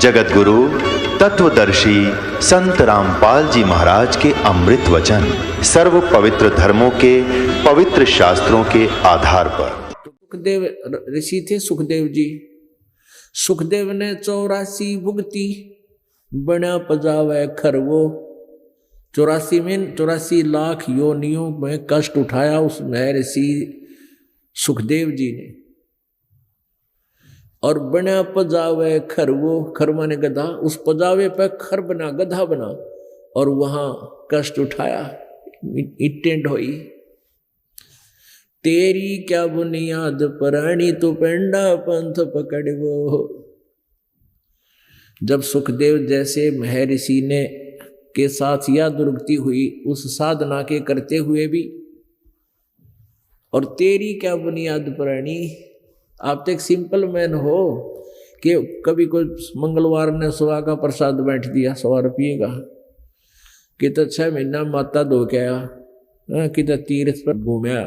जगत गुरु तत्वदर्शी संत रामपाल जी महाराज के अमृत वचन सर्व पवित्र धर्मों के पवित्र शास्त्रों के आधार पर। सुखदेव ऋषि थे सुखदेव जी। सुखदेव ने 84 भुगती बना पजावे खरवो। 84 लाख योनियों में कष्ट उठाया उस महर्षि सुखदेव जी ने। और बना पजावे खरवो, खर माने गधा, उस पजावे पर खर बना, गधा बना और वहां कष्ट उठाया, इट्टें ढोई। तेरी क्या बुनियाद प्राणी तू पेंडा पंथ पकड़वो। जब सुखदेव जैसे महर्षि ने के साथ यह दुर्गति हुई उस साधना के करते हुए भी, और तेरी क्या बुनियाद प्राणी, आप तो एक सिंपल मैन हो कि कभी कोई मंगलवार ने सुबह का प्रसाद बैठ दिया 100 रुपये का, कि तो 6 महीना माता धो के आया, कि तो तीर्थ पर घूमया।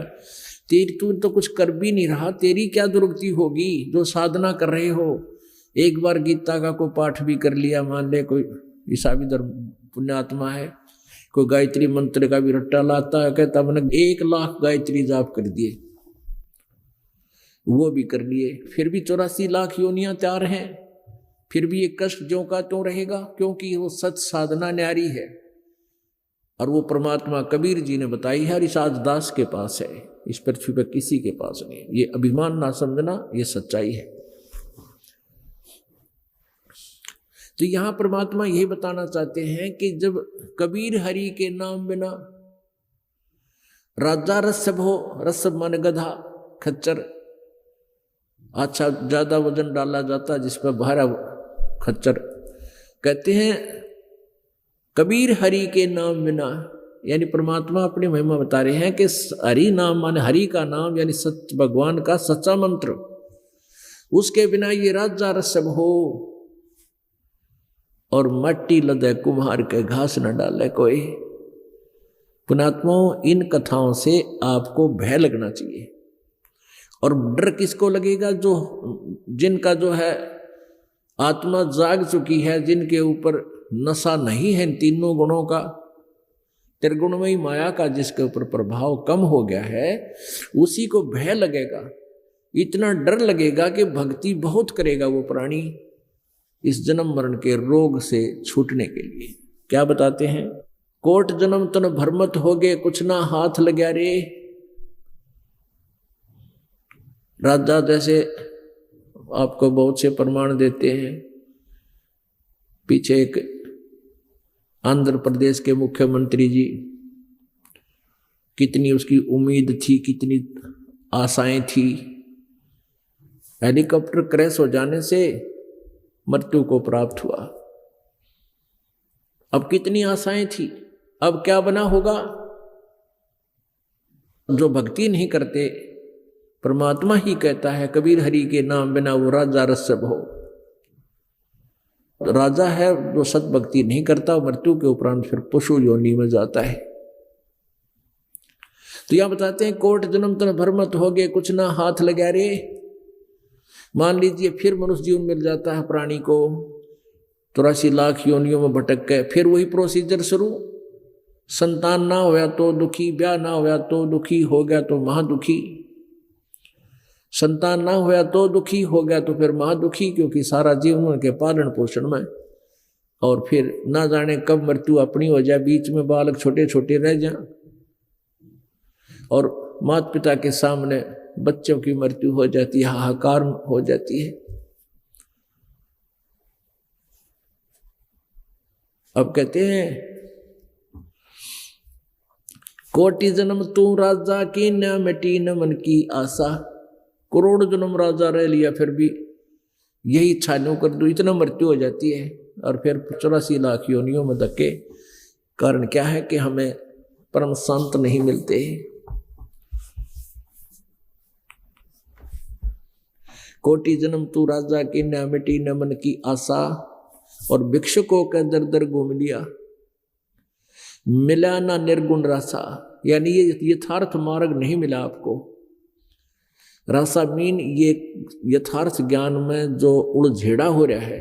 तू तो कुछ कर भी नहीं रहा, तेरी क्या दुर्गति होगी जो साधना कर रहे हो। एक बार गीता का कोई पाठ भी कर लिया, मान ले कोई ईसा भी धर्म पुण्यात्मा है, कोई गायत्री मंत्र का भी रट्टा लाता है, कहता मैंने 1 लाख गायत्री जाप कर दिए, वो भी कर लिए, फिर भी 84 लाख योनियां तैयार हैं, फिर भी ये कष्ट ज्यों का त्यों रहेगा, क्योंकि वो सच साधना न्यारी है। और वो परमात्मा कबीर जी ने बताई है, हरिसाज दास के पास है, इस पृथ्वी पर किसी के पास नहीं। ये अभिमान ना समझना, ये सच्चाई है। तो यहां परमात्मा यही बताना चाहते हैं कि जब कबीर हरि के नाम बिना राजा रसभ हो, रसभ मन गधा खच्चर, अच्छा ज्यादा वजन डाला जाता जिस पर भारा खच्चर, कहते हैं कबीर हरि के नाम बिना, यानी परमात्मा अपनी महिमा बता रहे हैं कि हरि नाम माने हरि का नाम, यानी सच भगवान का सच्चा मंत्र, उसके बिना ये राजा रसभ हो और मट्टी लदे कुम्हार के घास न डाले कोई। पुणात्माओं, इन कथाओं से आपको भय लगना चाहिए। और डर किसको लगेगा? जिनका जो है आत्मा जाग चुकी है, जिनके ऊपर नशा नहीं है तीनों गुणों का, त्रिगुणमयी माया का जिसके ऊपर प्रभाव कम हो गया है, उसी को भय लगेगा, इतना डर लगेगा कि भक्ति बहुत करेगा वो प्राणी इस जन्म मरण के रोग से छूटने के लिए। क्या बताते हैं? कोट जन्म तन भरमत हो गए, कुछ ना हाथ लग्या रे। राजा जैसे आपको बहुत से प्रमाण देते हैं। पीछे एक आंध्र प्रदेश के मुख्यमंत्री जी, कितनी उसकी उम्मीद थी, कितनी आशाएं थी, हेलीकॉप्टर क्रैश हो जाने से मृत्यु को प्राप्त हुआ। अब कितनी आशाएं थी, अब क्या बना होगा? जो भक्ति नहीं करते, परमात्मा ही कहता है कबीर हरि के नाम बिना वो राजा रसभ हो। राजा है जो सत भक्ति नहीं करता, मृत्यु के उपरांत फिर पशु योनि में जाता है। तो यहां बताते हैं कोट जन्म तन भरमत हो गए, कुछ ना हाथ लगा रे। मान लीजिए फिर मनुष्य जीवन मिल जाता है प्राणी को, 84 लाख योनियों में भटक गए, फिर वही प्रोसीजर शुरू। संतान ना होया तो दुखी, ब्याह ना होया तो दुखी, हो गया तो महादुखी। संतान ना होया तो दुखी, हो गया तो फिर महादुखी, क्योंकि सारा जीवन उनके पालन पोषण में, और फिर ना जाने कब मृत्यु अपनी हो जाए, बीच में बालक छोटे छोटे रह जाए और माता पिता के सामने बच्चों की मृत्यु हो जाती है, हाहाकार हो जाती है। अब कहते हैं कोटि जन्म तू राजा की, न मिटी न मन की आशा। करोड़ जन्म राजा रह लिया, फिर भी यही इच्छा नहीं कर दो, इतना मृत्यु हो जाती है। और फिर 84 लाख योनियों में धक्के। कारण क्या है कि हमें परम शांत नहीं मिलते। कोटि जन्म तू राजा की, न मिटी न मन की आशा। और भिक्षुकों का दर दर घूम लिया, मिला ना निर्गुण रासा, यानी ये यथार्थ मार्ग नहीं मिला आपको। रासा मीन ये यथार्थ ज्ञान में जो उड़झेड़ा हो रहा है,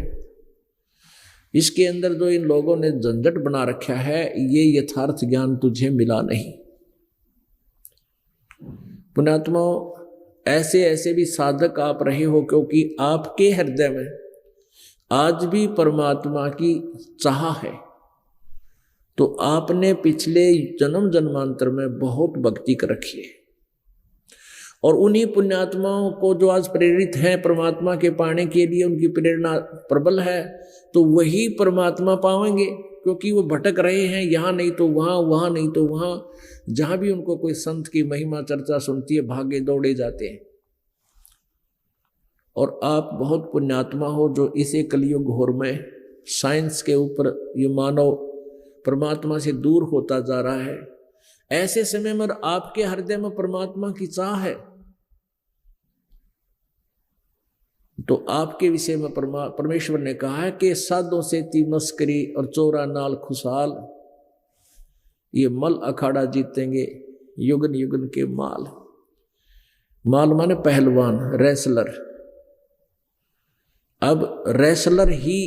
इसके अंदर जो इन लोगों ने झंझट बना रखा है, ये यथार्थ ज्ञान तुझे मिला नहीं। पुण्यात्माओं, ऐसे ऐसे भी साधक आप रहे हो, क्योंकि आपके हृदय में आज भी परमात्मा की चाह है। तो आपने पिछले जन्म जन्मांतर में बहुत भक्ति कर रखी है, और उन्हीं पुण्यात्माओं को जो आज प्रेरित हैं परमात्मा के पाने के लिए, उनकी प्रेरणा प्रबल है, तो वही परमात्मा पाएंगे। क्योंकि वो भटक रहे हैं, यहाँ नहीं तो वहाँ, वहाँ नहीं तो वहाँ। जहाँ भी उनको कोई संत की महिमा चर्चा सुनती है, भागे दौड़े जाते हैं। और आप बहुत पुण्यात्मा हो जो इसे कलयुग घोर में साइंस के ऊपर ये मानव परमात्मा से दूर होता जा रहा है। ऐसे समय में आपके हृदय में परमात्मा की चाह है, तो आपके विषय में परमेश्वर ने कहा है कि साधों से ती मस्करी और चोरा नाल खुशहाल, ये मल अखाड़ा जीतेंगे युगन युगन के माल। माल माने पहलवान, रेसलर। अब रेसलर ही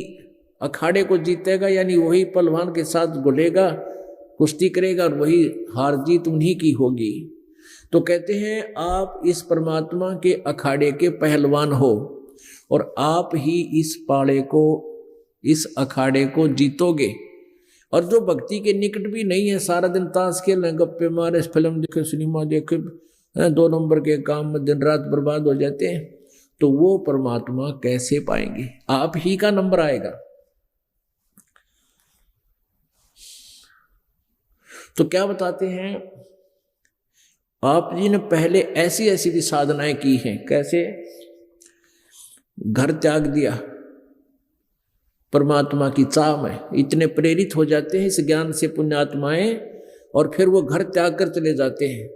अखाड़े को जीतेगा, यानी वही पहलवान के साथ घुलेगा, कुश्ती करेगा, और वही हार जीत उन्हीं की होगी। तो कहते हैं आप इस परमात्मा के अखाड़े के पहलवान हो, और आप ही इस पाड़े को, इस अखाड़े को जीतोगे। और जो भक्ति के निकट भी नहीं है, सारा दिन ताश खेलें, गप्पे मारे, फिल्म देखे, सिनेमा देखे, 2 नंबर के काम में दिन रात बर्बाद हो जाते हैं, तो वो परमात्मा कैसे पाएंगे? आप ही का नंबर आएगा। तो क्या बताते हैं, आप जी ने पहले ऐसी ऐसी भी साधनाएं की हैं। कैसे? घर त्याग दिया परमात्मा की चाह में। इतने प्रेरित हो जाते हैं इस ज्ञान से पुण्यात्माएं, और फिर वो घर त्याग कर चले जाते हैं।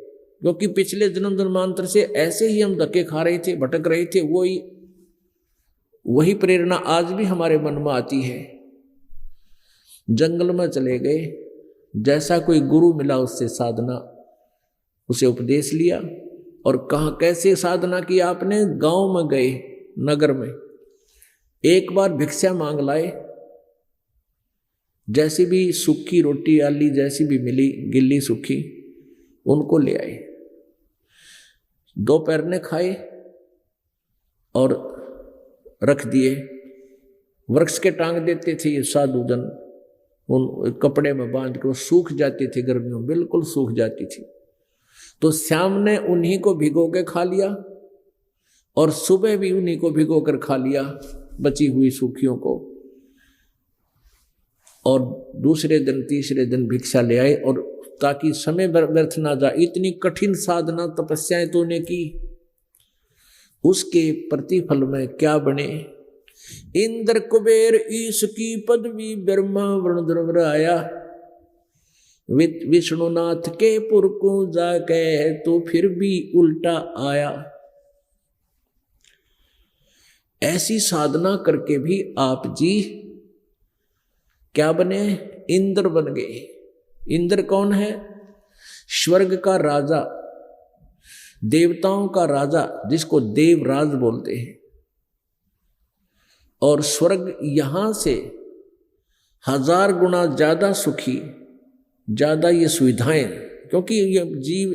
क्योंकि पिछले जन्म जन्मांतर से ऐसे ही हम धक्के खा रहे थे, भटक रहे थे। वही प्रेरणा आज भी हमारे मन में आती है। जंगल में चले गए, जैसा कोई गुरु मिला उससे साधना, उसे उपदेश लिया, और कहा कैसे साधना की आपने? गांव में गए, नगर में एक बार भिक्षा मांग लाए, जैसी भी सूखी रोटी आली जैसी भी मिली, गिल्ली सूखी, उनको ले आए। दोपहर ने खाए और रख दिए। वृक्ष के टांग देते थे ये साधु जन, उन कपड़े में बांध के, वो सूख जाती थी गर्मियों में, बिल्कुल सूख जाती थी। तो श्याम ने उन्हीं को भिगो के खा लिया, और सुबह भी उन्हीं को भिगो कर खा लिया, बची हुई सूखियों को। और दूसरे दिन, तीसरे दिन भिक्षा ले आए, और ताकि समय व्यर्थ ना जाए, इतनी कठिन साधना तपस्याएं तूने की, उसके प्रतिफल में क्या बने? इंद्र कुबेर ईश की पदवी, ब्रह्मा वरुण आया, विष्णुनाथ के पुर को जाके, तो फिर भी उल्टा आया। ऐसी साधना करके भी आप जी क्या बने? इंद्र बन गए। इंद्र कौन है? स्वर्ग का राजा, देवताओं का राजा, जिसको देवराज बोलते हैं। और स्वर्ग यहां से 1000 गुना ज्यादा सुखी, ज्यादा ये सुविधाएं, क्योंकि ये जीव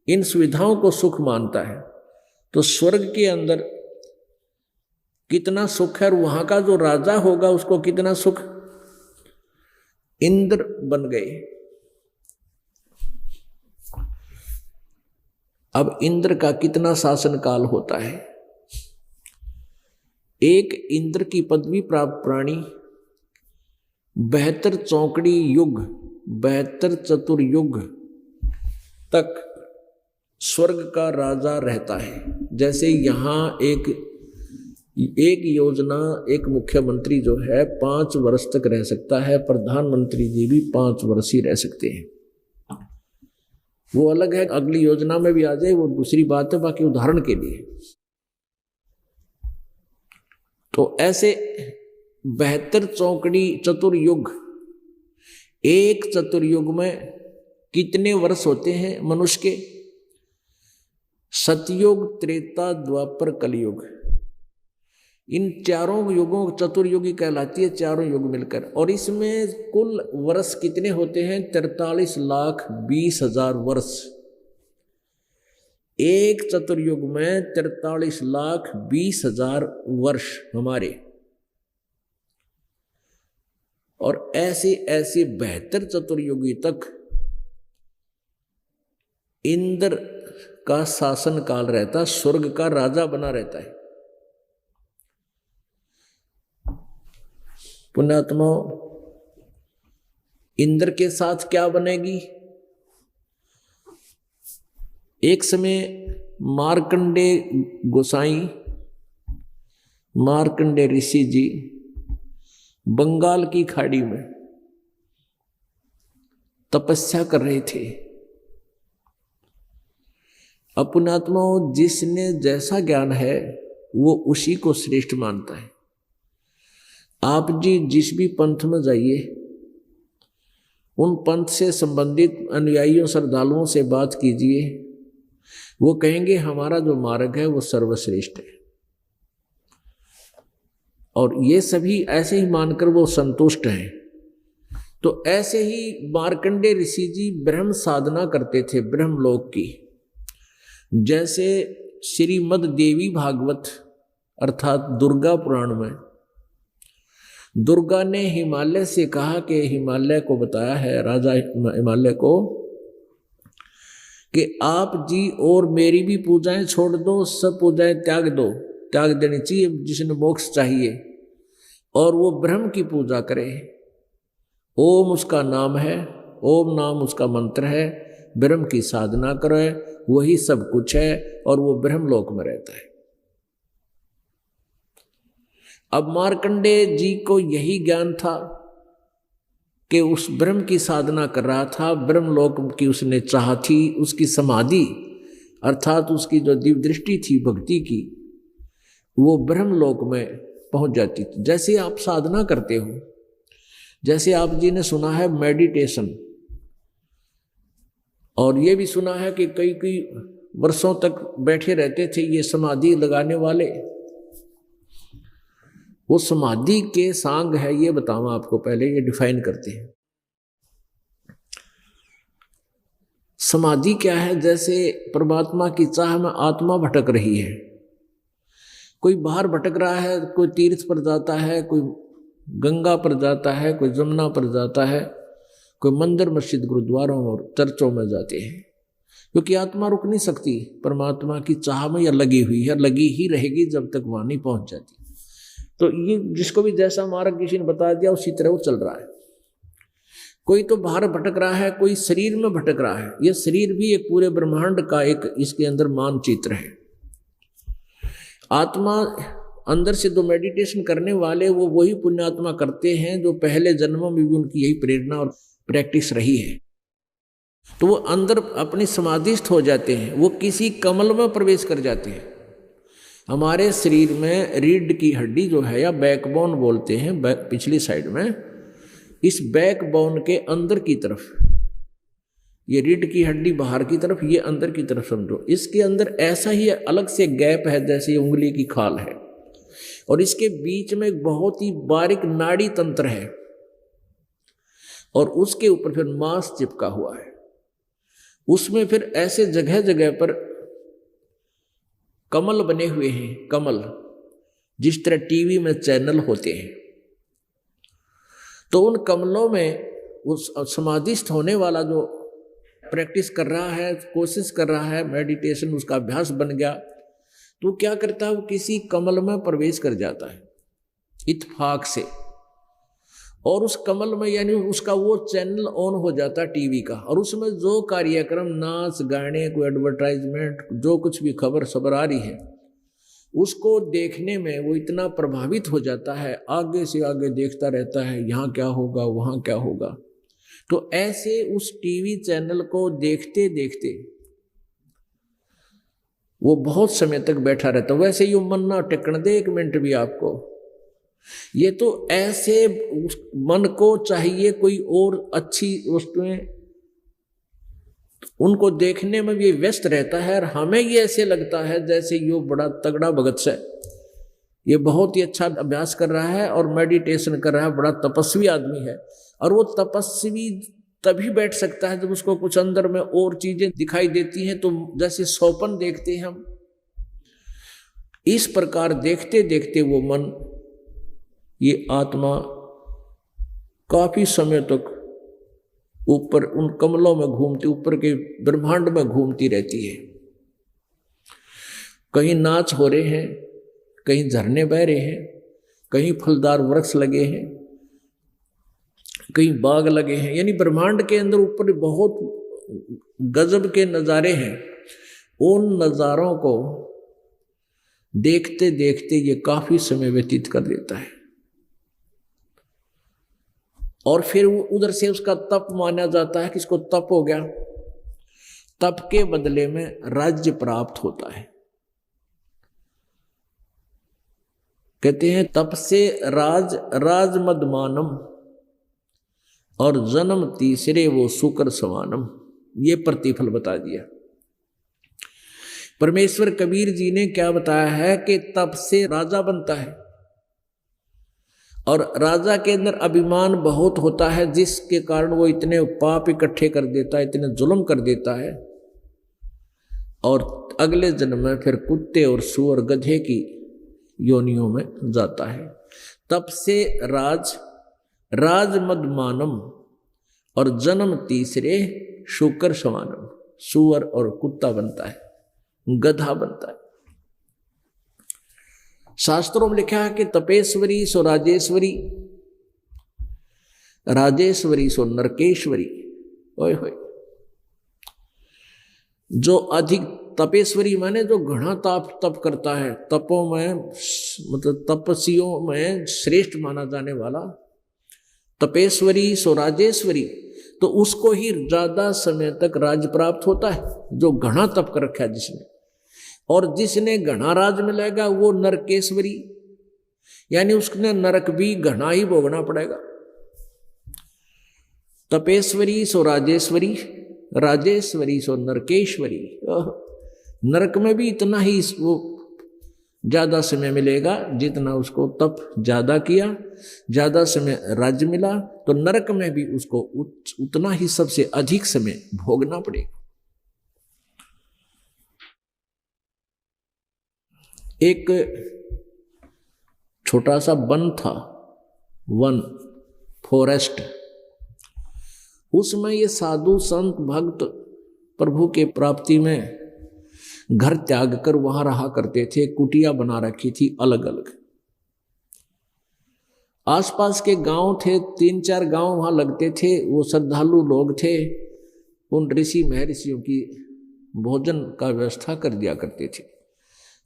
इन सुविधाओं को सुख मानता है। तो स्वर्ग के अंदर कितना सुख है, और वहां का जो राजा होगा उसको कितना सुख। इंद्र बन गए। अब इंद्र का कितना शासन काल होता है? एक इंद्र की पदवी प्राप्त प्राणी 72 चौकड़ी युग, 72 चतुर्युग तक स्वर्ग का राजा रहता है। जैसे यहाँ एक योजना, एक मुख्यमंत्री जो है 5 वर्ष तक रह सकता है, प्रधानमंत्री जी भी 5 वर्ष ही रह सकते हैं। वो अलग है, अगली योजना में भी आ जाए वो दूसरी बात है, बाकी उदाहरण के लिए। तो ऐसे 72 चौकड़ी चतुर्युग, एक चतुर्युग में कितने वर्ष होते हैं मनुष्य के? सतयुग, त्रेता, द्वापर, कलयुग, इन चारों युगों चतुर्युगी कहलाती है, चारों युग मिलकर। और इसमें कुल वर्ष कितने होते हैं? 43,20,000 वर्ष। एक चतुर्युग में 43,20,000 वर्ष हमारे। और ऐसे ऐसे 72 चतुर्युगी तक इंद्र का शासन काल रहता, स्वर्ग का राजा बना रहता है। पुण्यात्मा, इंद्र के साथ क्या बनेगी? एक समय मार्कंडे गोसाई, मार्कंडे ऋषि जी बंगाल की खाड़ी में तपस्या कर रहे थे। पुण्यात्मा, जिसने जैसा ज्ञान है वो उसी को श्रेष्ठ मानता है। आप जी जिस भी पंथ में जाइए, उन पंथ से संबंधित अनुयायियों श्रद्धालुओं से बात कीजिए, वो कहेंगे हमारा जो मार्ग है वो सर्वश्रेष्ठ है। और ये सभी ऐसे ही मानकर वो संतुष्ट हैं। तो ऐसे ही मार्कंडे ऋषि जी ब्रह्म साधना करते थे, ब्रह्मलोक की। जैसे श्रीमद् देवी भागवत अर्थात दुर्गा पुराण में दुर्गा ने हिमालय से कहा कि हिमालय को बताया है, राजा हिमालय को, कि आप जी और मेरी भी पूजाएं छोड़ दो, सब पूजाएं त्याग दो, त्याग देनी चाहिए जिसने मोक्ष चाहिए, और वो ब्रह्म की पूजा करे। ओम उसका नाम है, ओम नाम उसका मंत्र है, ब्रह्म की साधना करे, वही सब कुछ है और वो ब्रह्मलोक में रहता है। अब मार्कंडे जी को यही ज्ञान था कि उस ब्रह्म की साधना कर रहा था, ब्रह्मलोक की उसने चाह थी, उसकी समाधि अर्थात उसकी जो दिव्य दृष्टि थी भक्ति की, वो ब्रह्मलोक में पहुंच जाती थी। जैसे आप साधना करते हो, जैसे आप जी ने सुना है मेडिटेशन, और ये भी सुना है कि कई कई वर्षों तक बैठे रहते थे ये समाधि लगाने वाले। वो समाधि के सांग है, ये बताऊं आपको, पहले ये डिफाइन करते हैं। समाधि क्या है? जैसे परमात्मा की चाह में आत्मा भटक रही है, कोई बाहर भटक रहा है, कोई तीर्थ पर जाता है, कोई गंगा पर जाता है, कोई जमुना पर जाता है, कोई मंदिर मस्जिद गुरुद्वारों और चर्चों में जाते हैं, क्योंकि आत्मा रुक नहीं सकती, परमात्मा की चाह में यह लगी हुई है, लगी ही रहेगी जब तक वहां नहीं पहुंच जाती। तो ये जिसको भी जैसा मार्ग किसी ने बता दिया उसी तरह वो चल रहा है। कोई तो बाहर भटक रहा है, कोई शरीर में भटक रहा है। यह शरीर भी एक पूरे ब्रह्मांड का एक इसके अंदर मानचित्र है। आत्मा अंदर से जो मेडिटेशन करने वाले वो वही पुण्यात्मा करते हैं जो पहले जन्मों में भी उनकी यही प्रेरणा और प्रैक्टिस रही है। तो वो अंदर अपनी समाधिस्थ हो जाते हैं, वो किसी कमल में प्रवेश कर जाते हैं। हमारे शरीर में रीढ़ की हड्डी जो है, या बैकबोन बोलते हैं, पिछली साइड में, इस बैकबोन के अंदर की तरफ, ये रीढ़ की हड्डी बाहर की तरफ, ये अंदर की तरफ समझो, इसके अंदर ऐसा ही अलग से गैप है जैसे उंगली की खाल है, और इसके बीच में एक बहुत ही बारीक नाड़ी तंत्र है, और उसके ऊपर फिर मांस चिपका हुआ है। उसमें फिर ऐसे जगह जगह पर कमल बने हुए हैं, कमल, जिस तरह टीवी में चैनल होते हैं। तो उन कमलों में उस समाधिस्थ होने वाला जो प्रैक्टिस कर रहा है, कोशिश कर रहा है, मेडिटेशन उसका अभ्यास बन गया, तो क्या करता है, वो किसी कमल में प्रवेश कर जाता है इत्तेफाक से, और उस कमल में यानी उसका वो चैनल ऑन हो जाता है टीवी का, और उसमें जो कार्यक्रम, नाच गाने, कोई एडवर्टाइजमेंट, जो कुछ भी खबर सबर आ रही है, उसको देखने में वो इतना प्रभावित हो जाता है, आगे से आगे देखता रहता है, यहाँ क्या होगा, वहाँ क्या होगा। तो ऐसे उस टीवी चैनल को देखते देखते वो बहुत समय तक बैठा रहता। वैसे ही मन ना टेकन दे एक मिनट भी आपको, ये तो ऐसे मन को चाहिए कोई और अच्छी वस्तुएं, उनको देखने में भी व्यस्त रहता है, और हमें ये ऐसे लगता है जैसे यो बड़ा तगड़ा भगत से, ये बहुत ही अच्छा अभ्यास कर रहा है और मेडिटेशन कर रहा है, बड़ा तपस्वी आदमी है। और वो तपस्वी तभी बैठ सकता है जब उसको कुछ अंदर में और चीजें दिखाई देती हैं, तो जैसे स्वप्न देखते हैं हम, इस प्रकार देखते देखते वो मन, ये आत्मा काफी समय तक ऊपर उन कमलों में घूमती, ऊपर के ब्रह्मांड में घूमती रहती है। कहीं नाच हो रहे हैं, कहीं झरने बह रहे हैं, कहीं फलदार वृक्ष लगे हैं, कहीं बाग लगे हैं, यानी ब्रह्मांड के अंदर ऊपर बहुत गजब के नज़ारे हैं। उन नज़ारों को देखते देखते ये काफी समय व्यतीत कर देता है और फिर वो उधर से उसका तप माना जाता है कि इसको तप हो गया। तप के बदले में राज्य प्राप्त होता है। कहते हैं तप से राज मदमानम और जन्म तीसरे वो शुक्र समानम, ये प्रतिफल बता दिया। परमेश्वर कबीर जी ने क्या बताया है कि तप से राजा बनता है और राजा के अंदर अभिमान बहुत होता है, जिसके कारण वो इतने पाप इकट्ठे कर देता है, इतने जुल्म कर देता है और अगले जन्म में फिर कुत्ते और सूअर गधे की योनियों में जाता है। तप से राज मदमानम और जन्म तीसरे शुकर समानम, सूअर और कुत्ता बनता है, गधा बनता है। शास्त्रों में लिखा है कि तपेश्वरी सो राजेश्वरी, राजेश्वरी सो नरकेश्वरी। ओए होए, जो अधिक तपेश्वरी माने जो घना तप करता है, तपों में मतलब तपस्वियों में श्रेष्ठ माना जाने वाला, तपेश्वरी सो राजेश्वरी, तो उसको ही ज्यादा समय तक राज प्राप्त होता है, जो घना तप कर रखा है जिसने। और जिसने घना राज मिलेगा वो नरकेश्वरी, यानी उसने नरक भी घना ही भोगना पड़ेगा। तपेश्वरी सो राजेश्वरी, राजेश्वरी सो नरकेश्वरी। नरक में भी इतना ही वो ज्यादा समय मिलेगा जितना उसको तप ज्यादा किया, ज्यादा समय राज्य मिला, तो नरक में भी उसको उतना ही सबसे अधिक समय भोगना पड़ेगा। एक छोटा सा वन था, वन फॉरेस्ट, उसमें ये साधु संत भक्त प्रभु के प्राप्ति में घर त्याग कर वहां रहा करते थे। कुटिया बना रखी थी अलग अलग। आसपास के गांव थे, 3-4 गांव वहां लगते थे। वो श्रद्धालु लोग थे, उन ऋषि महर्षियों की भोजन का व्यवस्था कर दिया करते थे।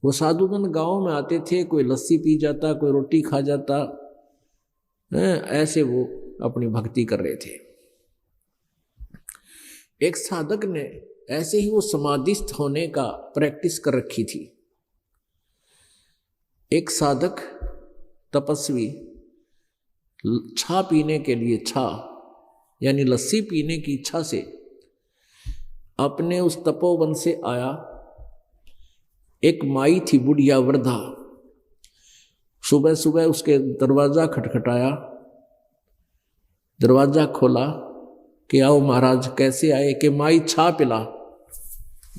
वो साधुगण गांव में आते थे, कोई लस्सी पी जाता, कोई रोटी खा जाता, ऐसे वो अपनी भक्ति कर रहे थे। एक साधक ने ऐसे ही वो समाधिस्थ होने का प्रैक्टिस कर रखी थी। एक साधक तपस्वी छा पीने के लिए, छा यानी लस्सी पीने की इच्छा से अपने उस तपोवन से आया। एक माई थी, बुढ़िया वृद्धा, सुबह सुबह उसके दरवाजा खटखटाया, दरवाजा खोला कि आओ महाराज। कैसे आए? कि माई छा पिला,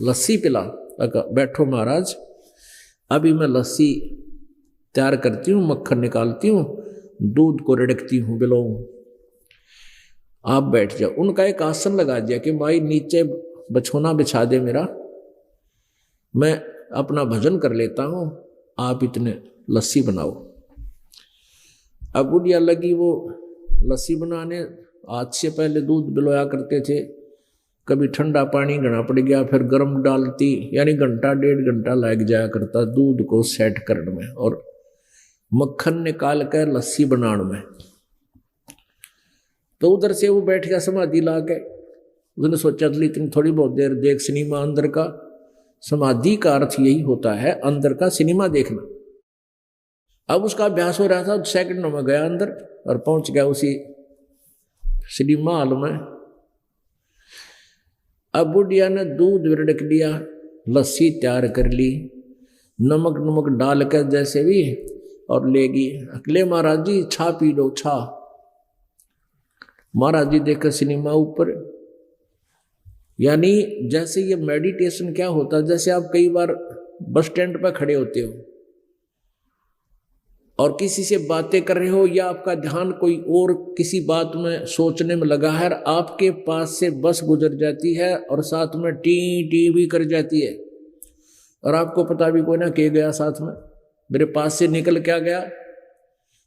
लस्सी पिला। बैठो महाराज, अभी मैं लस्सी तैयार करती हूँ, मक्खन निकालती हूँ, दूध को रिड़कती हूँ, बिलोऊं, आप बैठ जाओ। उनका एक आसन लगा दिया कि माई नीचे बछोना बिछा दे मेरा, मैं अपना भजन कर लेता हूँ, आप इतने लस्सी बनाओ। अब बुढ़िया लगी वो लस्सी बनाने। आज से पहले दूध बिलोया करते थे, कभी ठंडा पानी घना पड़ गया, फिर गर्म डालती, यानी घंटा 1.5 घंटा लग जाया करता दूध को सेट करने में और मक्खन निकाल कर लस्सी बनाने में। तो उधर से वो बैठ गया समाधि ला के। उसने सोचा चली इतनी थोड़ी बहुत देर देख सिनेमा अंदर का। समाधि का अर्थ यही होता है अंदर का सिनेमा देखना। अब उसका अभ्यास हो रहा था, सेकंडों में गया अंदर और पहुंच गया उसी सिनेमा हॉल में। अब बुढ़िया ने दूध रिड़क लिया, लस्सी तैयार कर ली, नमक डाल कर जैसे भी और लेगी। ले महाराज जी छा पी लो छा। महाराज जी देखकर सिनेमा ऊपर। यानी जैसे ये मेडिटेशन क्या होता है, जैसे आप कई बार बस स्टैंड पर खड़े होते हो और किसी से बातें कर रहे हो या आपका ध्यान कोई और किसी बात में सोचने में लगा है, आपके पास से बस गुजर जाती है और साथ में टी टी भी कर जाती है और आपको पता भी कोई ना के गया साथ में, मेरे पास से निकल क्या गया।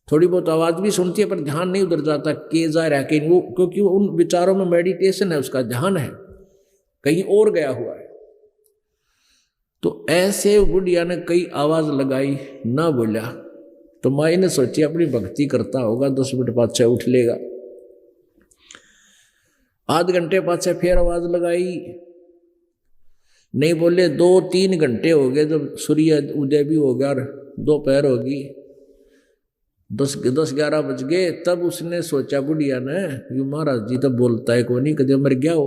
थोड़ी बहुत आवाज भी सुनती है पर ध्यान नहीं उधर जाता के जा रहा कि वो, क्योंकि वो उन विचारों में मेडिटेशन है, उसका ध्यान है कहीं और गया हुआ है। तो ऐसे बुढ़िया ने कई आवाज लगाई, ना बोला तो माई ने सोची अपनी भक्ति करता होगा, 10 मिनट पाछे उठ लेगा। आध घंटे पाछे फिर आवाज लगाई, नहीं बोले। 2-3 घंटे हो गए, जब सूर्य उदय भी हो गया और दोपहर होगी, 10-11 बज गए, तब उसने सोचा बुढ़िया ने ये महाराज जी तो बोलता है को नहीं, कदे मर गया हो।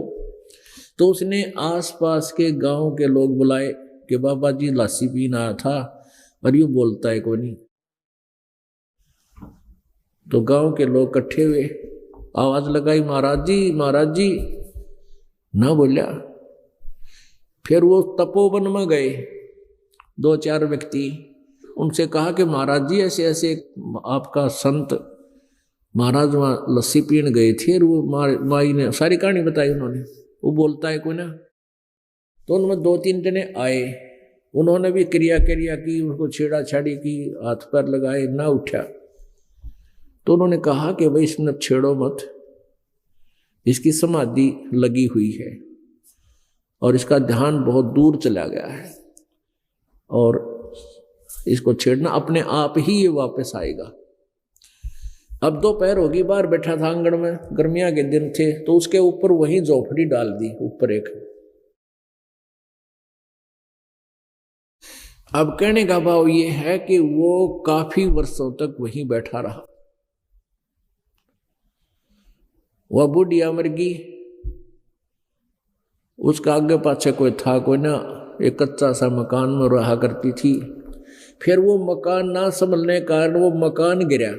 तो उसने आसपास के गांव के लोग बुलाए कि बाबा जी लस्सी पीना आया था और यूं बोलता है को नहीं। तो गांव के लोग इकट्ठे हुए, आवाज लगाई महाराज जी, ना बोलिया। फिर वो तपोवन में गए 2-4 व्यक्ति, उनसे कहा कि महाराज जी ऐसे ऐसे आपका संत महाराज वहाँ लस्सी पीने गए थे, और वो माई ने सारी कहानी बताई उन्होंने, वो बोलता है कोई ना। तो उनमें 2-3 जने आए, उन्होंने भी क्रिया की, उनको छेड़ा छाड़ी की, हाथ पैर लगाए, ना उठा। तो उन्होंने कहा कि भाई इसने छेड़ो मत, इसकी समाधि लगी हुई है और इसका ध्यान बहुत दूर चला गया है और इसको छेड़ना अपने आप ही ये वापस आएगा। अब दोपहर होगी, बाहर बैठा था आंगन में, गर्मियां के दिन थे, तो उसके ऊपर वही झोपड़ी डाल दी ऊपर एक। अब कहने का भाव ये है कि वो काफी वर्षों तक वहीं बैठा रहा। वह बुढ़िया मर गई, उसका आगे पाछे कोई था कोई ना, एक कच्चा सा मकान में रहा करती थी। फिर वो मकान ना संभलने के कारण वो मकान गिरा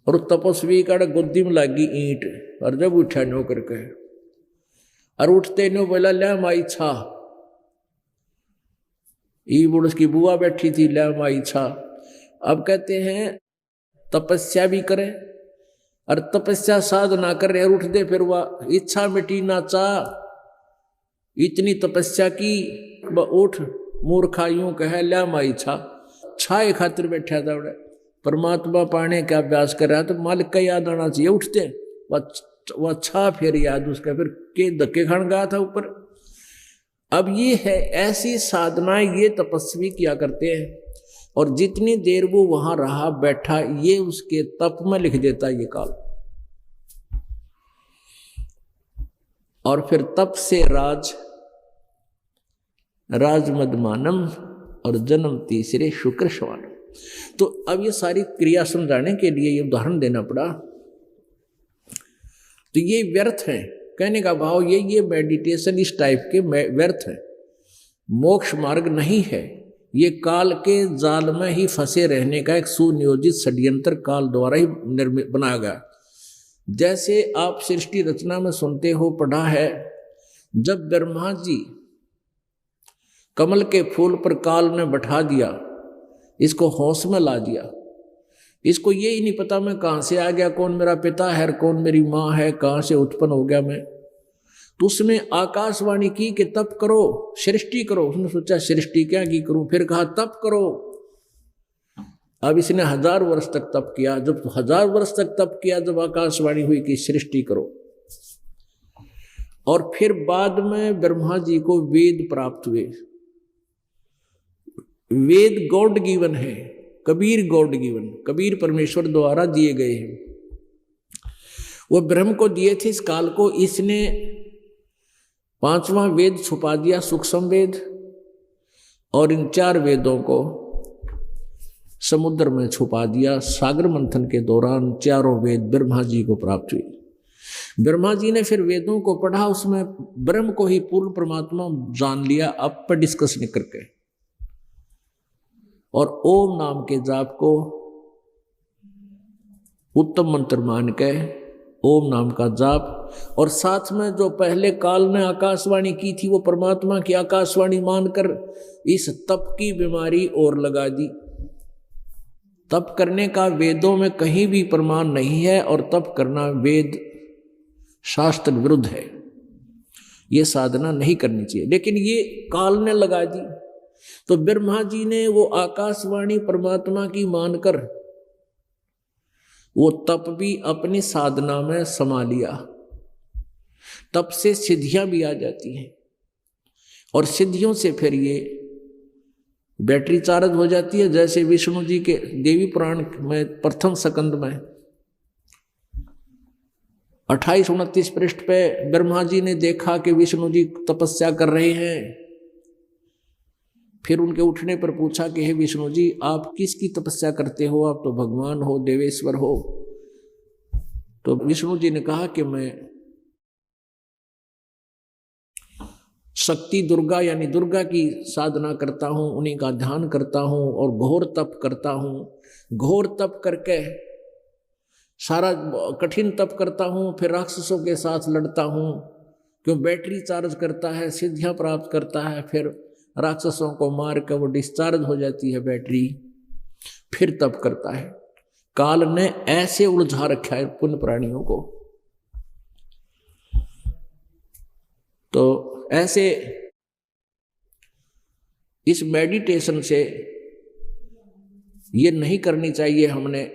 और तपस्वी का गोदी में लगी ईंट, और जब उठा नो करके और उठते नो बोला ले माई छा। ई बुढ़ उसकी बुआ बैठी थी, ले माई छा। अब कहते हैं तपस्या भी करे और तपस्या साधना कर रहे, उठ दे, फिर वह इच्छा मिटी ना चाह, इतनी तपस्या की वह उठ मूर्खा यूं कहे ले माई छा। छाए खातिर बैठा था उड़े, परमात्मा पाने का अभ्यास कर रहा, तो मालिक का याद आना चाहिए। उठते वह छा फिर याद उसका, फिर के धक्के खान गया था ऊपर। अब ये है ऐसी साधना ये तपस्वी किया करते हैं, और जितनी देर वो वहां रहा बैठा, ये उसके तप में लिख देता ये काल। और फिर तप से राज मदमानम और जन्म तीसरे शुक्र श्वानम। तो अब ये सारी क्रिया समझाने के लिए ये उदाहरण देना पड़ा। तो ये व्यर्थ है, कहने का भाव ये मेडिटेशन इस टाइप के व्यर्थ है, मोक्ष मार्ग नहीं है। ये काल के जाल में ही फंसे रहने का एक सुनियोजित षड्यंत्र काल द्वारा ही बनाया गया। जैसे आप सृष्टि रचना में सुनते हो, पढ़ा है, जब ब्रह्मा जी कमल के फूल पर काल ने बैठा दिया, इसको होश में ला दिया, इसको ये ही नहीं पता मैं कहाँ से आ गया, कौन मेरा पिता है, कौन मेरी माँ है, कहाँ से उत्पन्न हो गया मैं। तो उसने आकाशवाणी की कि तप करो, सृष्टि करो। उसने सोचा सृष्टि क्या की करूं, फिर कहा तप करो। अब इसने 1000 वर्ष तक तप किया। जब 1000 वर्ष तक तप किया, जब आकाशवाणी हुई कि सृष्टि करो, और फिर बाद में ब्रह्मा जी को वेद प्राप्त हुए। वेद गॉड गिवन है, कबीर गॉड गिवन, कबीर परमेश्वर द्वारा दिए गए हैं। वो ब्रह्म को दिए थे इस काल को, इसने 5वां वेद छुपा दिया, सूक्ष्म वेद, और इन 4 वेदों को समुद्र में छुपा दिया। सागर मंथन के दौरान 4 वेद ब्रह्मा जी को प्राप्त हुए। ब्रह्मा जी ने फिर वेदों को पढ़ा, उसमें ब्रह्म को ही पूर्ण परमात्मा जान लिया। अब पर डिस्कस नहीं करके और ओम नाम के जाप को उत्तम मंत्र मान के ओम नाम का जाप, और साथ में जो पहले काल ने आकाशवाणी की थी वो परमात्मा की आकाशवाणी मानकर इस तप की बीमारी और लगा दी। तप करने का वेदों में कहीं भी प्रमाण नहीं है, और तप करना वेद शास्त्र विरुद्ध है, ये साधना नहीं करनी चाहिए, लेकिन ये काल ने लगा दी। तो ब्रह्मा जी ने वो आकाशवाणी परमात्मा की मानकर वो तप भी अपनी साधना में समा लिया। तप से सिद्धियां भी आ जाती हैं, और सिद्धियों से फिर ये बैटरी चार्ज हो जाती है। जैसे विष्णु जी के देवी पुराण में प्रथम स्कंद में 28-29 पृष्ठ पे ब्रह्मा जी ने देखा कि विष्णु जी तपस्या कर रहे हैं। फिर उनके उठने पर पूछा कि हे विष्णु जी, आप किसकी तपस्या करते हो? आप तो भगवान हो, देवेश्वर हो। तो विष्णु जी ने कहा कि मैं शक्ति दुर्गा यानी दुर्गा की साधना करता हूँ, उन्हीं का ध्यान करता हूँ और घोर तप करता हूँ। घोर तप करके सारा कठिन तप करता हूँ, फिर राक्षसों के साथ लड़ता हूँ, क्यों बैटरी चार्ज करता है, सिद्धियाँ प्राप्त करता है, फिर राक्षसों को मार कर वो डिस्चार्ज हो जाती है बैटरी, फिर तप करता है। काल ने ऐसे उलझा रखा है पुण्य प्राणियों को। तो ऐसे इस मेडिटेशन से ये नहीं करनी चाहिए हमने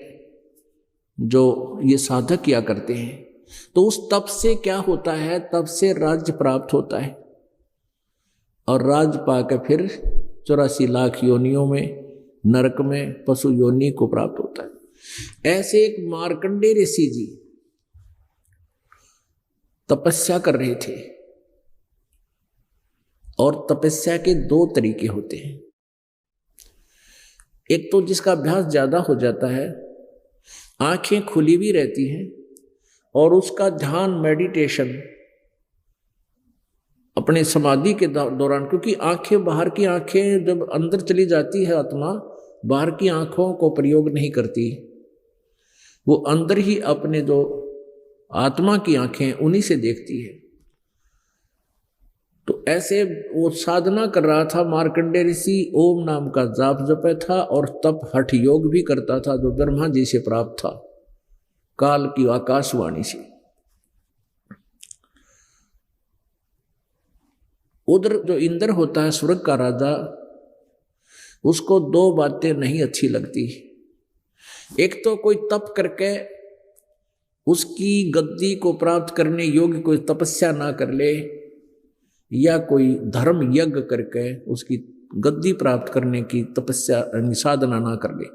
जो ये साधक किया करते हैं। तो उस तप से क्या होता है? तप से राज्य प्राप्त होता है, और राज्य पाकर फिर 84 लाख योनियों में, नरक में, पशु योनि को प्राप्त होता है। ऐसे एक मार्कंडेय ऋषि जी तपस्या कर रहे थे, और तपस्या के 2 तरीके होते हैं। एक तो जिसका अभ्यास ज्यादा हो जाता है, आंखें खुली भी रहती हैं और उसका ध्यान मेडिटेशन अपने समाधि के दौरान, क्योंकि आंखें, बाहर की आंखें जब अंदर चली जाती है आत्मा, बाहर की आंखों को प्रयोग नहीं करती, वो अंदर ही अपने जो आत्मा की आंखें उन्हीं से देखती है। तो ऐसे वो साधना कर रहा था मार्कंडेय ऋषि, ओम नाम का जाप जपे था और तप हठ योग भी करता था, जो ब्रह्मा जी से प्राप्त था काल की आकाशवाणी से। उधर जो इंद्र होता है स्वर्ग का राजा, उसको 2 बातें नहीं अच्छी लगती। एक तो कोई तप करके उसकी गद्दी को प्राप्त करने योग्य कोई तपस्या ना कर ले, या कोई धर्म यज्ञ करके उसकी गद्दी प्राप्त करने की तपस्या साधना ना कर ले।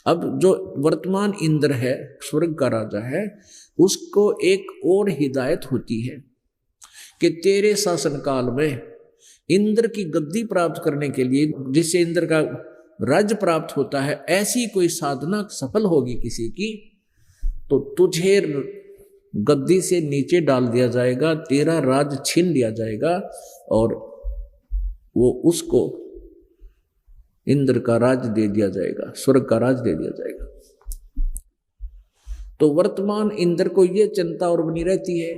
अब जो वर्तमान इंद्र है, स्वर्ग का राजा है, उसको एक और हिदायत होती है कि तेरे शासन काल में इंद्र की गद्दी प्राप्त करने के लिए, जिससे इंद्र का राज्य प्राप्त होता है, ऐसी कोई साधना सफल होगी किसी की, तो तुझे गद्दी से नीचे डाल दिया जाएगा, तेरा राज छीन लिया जाएगा, और वो उसको इंद्र का राज दे दिया जाएगा, स्वर्ग का राज दे दिया जाएगा। तो वर्तमान इंद्र को ये चिंता और बनी रहती है,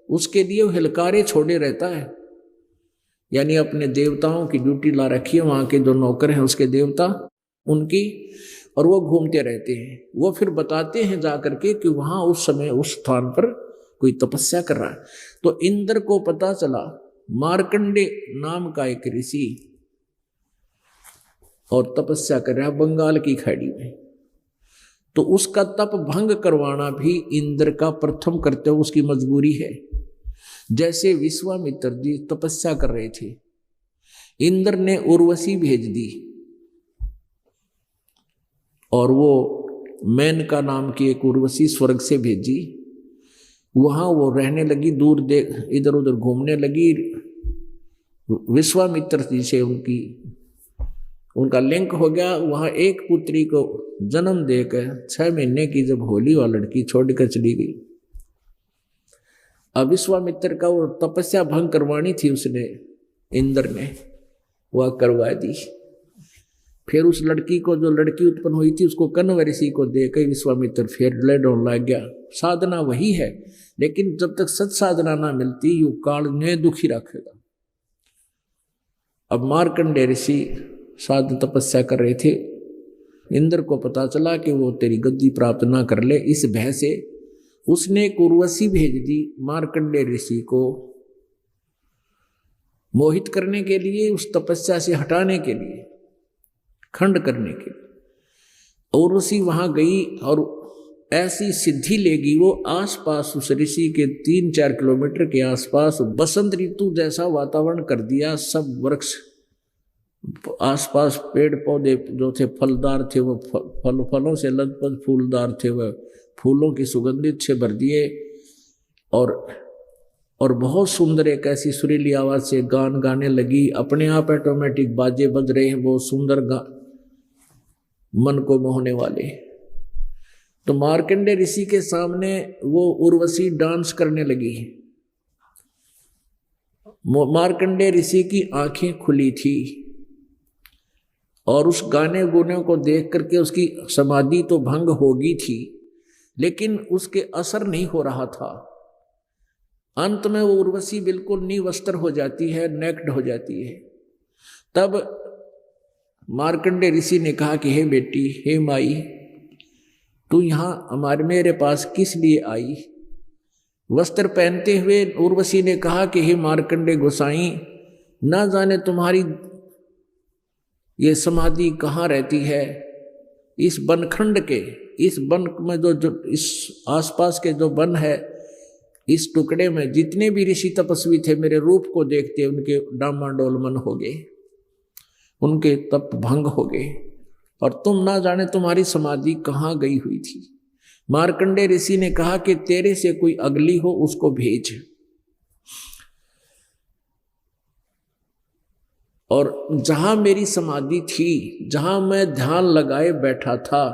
उसके लिए वो हिलकारे छोड़े रहता है, यानी अपने देवताओं की ड्यूटी ला रखी है, वहां के जो नौकर हैं उसके देवता उनकी, और वो घूमते रहते हैं। वो फिर बताते हैं जाकर के कि वहां उस समय उस स्थान पर कोई तपस्या कर रहा है। तो इंद्र को पता चला मार्कंडेय नाम का एक ऋषि और तपस्या कर रहा है बंगाल की खाड़ी में, तो उसका तप भंग करवाना भी इंद्र का प्रथम कर्तव्य, उसकी मजबूरी है। जैसे विश्वामित्र जी तपस्या कर रहे थे, इंद्र ने उर्वशी भेज दी, और वो मेनका नाम की एक उर्वशी स्वर्ग से भेजी, वहां वो रहने लगी, दूर इधर उधर घूमने लगी। विश्वामित्र जी से उनका लिंक हो गया। वहां एक पुत्री को जन्म देकर 6 महीने की जब होली वह लड़की छोड़कर चली गई। अब विश्वामित्र का वो तपस्या भंग करवानी थी, उसने, इंद्र ने वह करवा दी। फिर उस लड़की को, जो लड़की उत्पन्न हुई थी, उसको कण्व ऋषि को देकर विश्वामित्र फिर लड़ने लग गया। साधना वही है, लेकिन जब तक सत साधना ना मिलती यू काल ने दुखी रखेगा। अब मार्कंडेय ऋषि साधना तपस्या कर रहे थे। इंद्र को पता चला कि वो तेरी गद्दी प्राप्त ना कर ले, इस भय से उसने एक उर्वशी भेज दी मार्कंडेय ऋषि को मोहित करने के लिए, उस तपस्या से हटाने के लिए, खंड करने के लिए। उर्वशी वहां गई और ऐसी सिद्धि लेगी वो, आसपास उस ऋषि के 3-4 किलोमीटर के आसपास बसंत ऋतु जैसा वातावरण कर दिया। सब वृक्ष, आसपास पेड़ पौधे जो थे फलदार थे, वो फलों से लदपद फूलदार थे, वह फूलों की सुगंधित से भर दिए। और बहुत सुंदर एक ऐसी सुरीली आवाज से गान गाने लगी। अपने आप ऑटोमेटिक बाजे बज रहे हैं, बहुत सुंदर मन को मोहने वाले। तो मार्कंडेय ऋषि के सामने वो उर्वशी डांस करने लगी। मार्कंडेय ऋषि की आंखें खुली थी और उस गाने गुने को देख करके उसकी समाधि तो भंग होगी थी, लेकिन उसके असर नहीं हो रहा था। अंत में वो उर्वशी बिल्कुल निवस्त्र हो जाती है, नेक्ड हो जाती है। तब मार्कंडेय ऋषि ने कहा कि हे बेटी, हे माई, तू यहाँ मेरे पास किस लिए आई? वस्त्र पहनते हुए उर्वशी ने कहा कि हे मार्कंडेय गोसाई, ना जाने तुम्हारी ये समाधि कहाँ रहती है। इस बनखंड के, इस वन में जो इस आसपास के जो वन है, इस टुकड़े में जितने भी ऋषि तपस्वी थे, मेरे रूप को देखते उनके डामाडोल मन हो गए, उनके तप भंग हो गए, और तुम ना जाने तुम्हारी समाधि कहाँ गई हुई थी। मार्कंडेय ऋषि ने कहा कि तेरे से कोई अगली हो उसको भेज। और जहां मेरी समाधि थी, जहां मैं ध्यान लगाए बैठा था,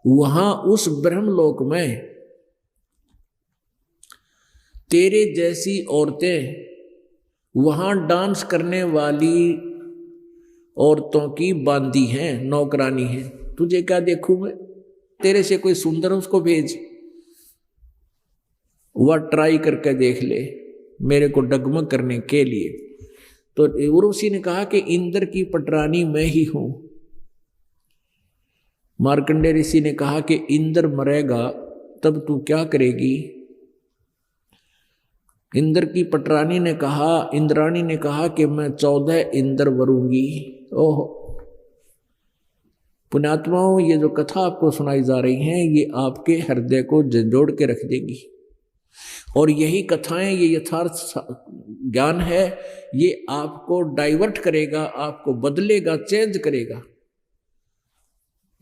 वहां उस ब्रह्मलोक में तेरे जैसी औरतें, वहां डांस करने वाली औरतों की बांदी हैं, नौकरानी हैं। तुझे क्या देखूं मैं? तेरे से कोई सुंदर उसको भेज, वह ट्राई करके देख ले मेरे को डगमग करने के लिए। तो उर्वशी ने कहा कि इंद्र की पटरानी मैं ही हूं। मार्कंडेय ऋषि ने कहा कि इंद्र मरेगा तब तू क्या करेगी? इंद्र की पटरानी ने कहा, इंद्राणी ने कहा कि मैं 14 इंद्र वरूंगी। ओह पुण्यात्माओं, ये जो कथा आपको सुनाई जा रही हैं, ये आपके हृदय को झंझोड़ के रख देगी। और यही कथाएं, ये यथार्थ ज्ञान है, ये आपको डाइवर्ट करेगा, आपको बदलेगा, चेंज करेगा।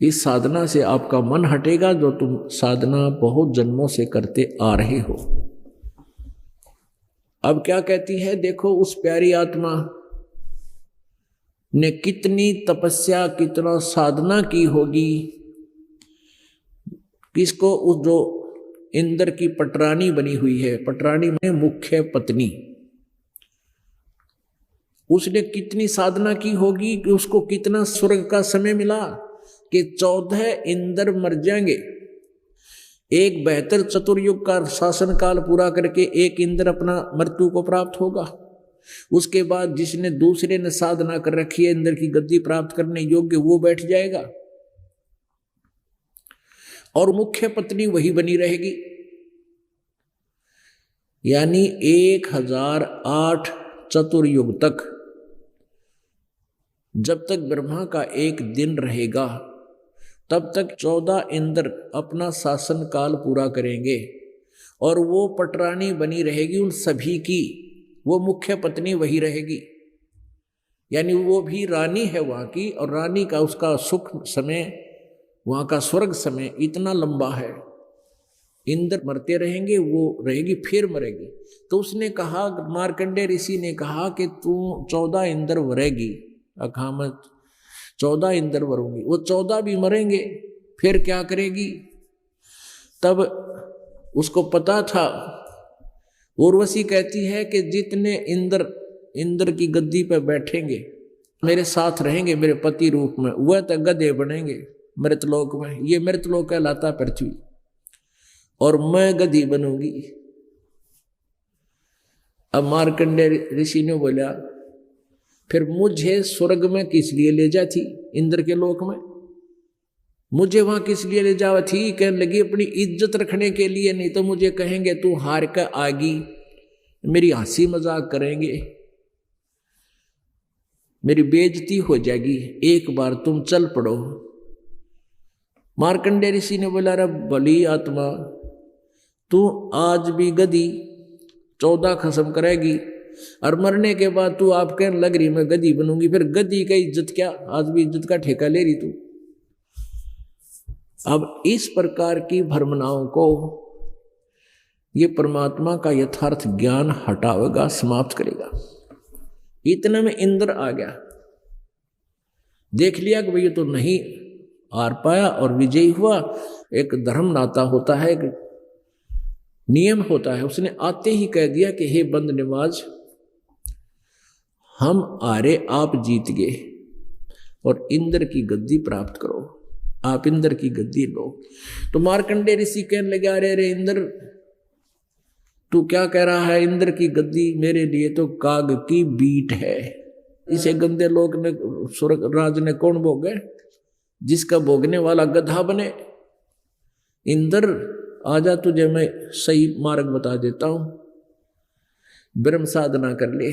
इस साधना से आपका मन हटेगा जो तुम साधना बहुत जन्मों से करते आ रहे हो। अब क्या कहती है देखो, उस प्यारी आत्मा ने कितनी तपस्या, कितना साधना की होगी। किसको? उस जो इंद्र की पटरानी बनी हुई है, पटरानी में मुख्य पत्नी, उसने कितनी साधना की होगी कि उसको कितना स्वर्ग का समय मिला कि 14 इंद्र मर जाएंगे। एक 72 चतुर्युग का शासन काल पूरा करके एक इंद्र अपना मृत्यु को प्राप्त होगा। उसके बाद जिसने दूसरे ने साधना कर रखी है इंद्र की गद्दी प्राप्त करने योग्य, वो बैठ जाएगा और मुख्य पत्नी वही बनी रहेगी। यानी 1008 चतुर्युग तक, जब तक ब्रह्मा का एक दिन रहेगा, तब तक 14 इंद्र अपना शासन काल पूरा करेंगे और वो पटरानी बनी रहेगी उन सभी की, वो मुख्य पत्नी वही रहेगी। यानी वो भी रानी है वहाँ की, और रानी का उसका सुख समय, वहाँ का स्वर्ग समय इतना लंबा है। इंद्र मरते रहेंगे, वो रहेगी फिर मरेगी। तो उसने कहा, मार्कंडेय ऋषि ने कहा कि तू 14 इंद्र वरेगी। अखा मैं 14 इंद्र वरूंगी। वो 14 भी मरेंगे, फिर क्या करेगी? तब उसको पता था। उर्वशी कहती है कि जितने इंद्र की गद्दी पर बैठेंगे, मेरे साथ रहेंगे मेरे पति रूप में, वह तो गधे बनेंगे मृतलोक में। ये मृतलोक कहलाता पृथ्वी, और मैं गधी बनूंगी। अब मार्कंडेय ऋषि ने बोला, फिर मुझे स्वर्ग में किस लिए ले जाती, इंद्र के लोक में मुझे वहां किस लिए ले जावा थी? कहने लगी अपनी इज्जत रखने के लिए, नहीं तो मुझे कहेंगे तू हार कर आगी, मेरी हंसी मजाक करेंगे, मेरी बेइज्जती हो जाएगी, एक बार तुम चल पड़ो। मार्कंडेय ऋषि ने बोला, रे भली आत्मा, तू आज भी गधी 14 खत्म करेगी और मरने के बाद तू आप कहने लग रही मैं गधी बनूंगी, फिर गधी का इज्जत क्या? आज भी इज्जत का ठेका ले रही तू। अब इस प्रकार की भ्रमणाओं को ये परमात्मा का यथार्थ ज्ञान हटावेगा, समाप्त करेगा। इतने में इंद्र आ गया, देख लिया कि भाई ये तो नहीं हार पाया और विजयी हुआ। एक धर्म नाता होता है, एक नियम होता है। उसने आते ही कह दिया कि हे बंद नवाज, हम हारे, आप जीत गए और इंद्र की गद्दी प्राप्त करो, आप इंद्र की गद्दी लो। तो मार्कंडेय ऋषि कहने लगे, अरे रे इंद्र, तू क्या कह रहा है? इंद्र की गद्दी मेरे लिए तो काग की बीट है। इसे गंदे लोग ने, स्वर्ग राज ने कौन भोगे? जिसका भोगने वाला गधा बने। इंद्र आजा, तुझे मैं सही मार्ग बता देता हूं, ब्रह्म साधना कर ले,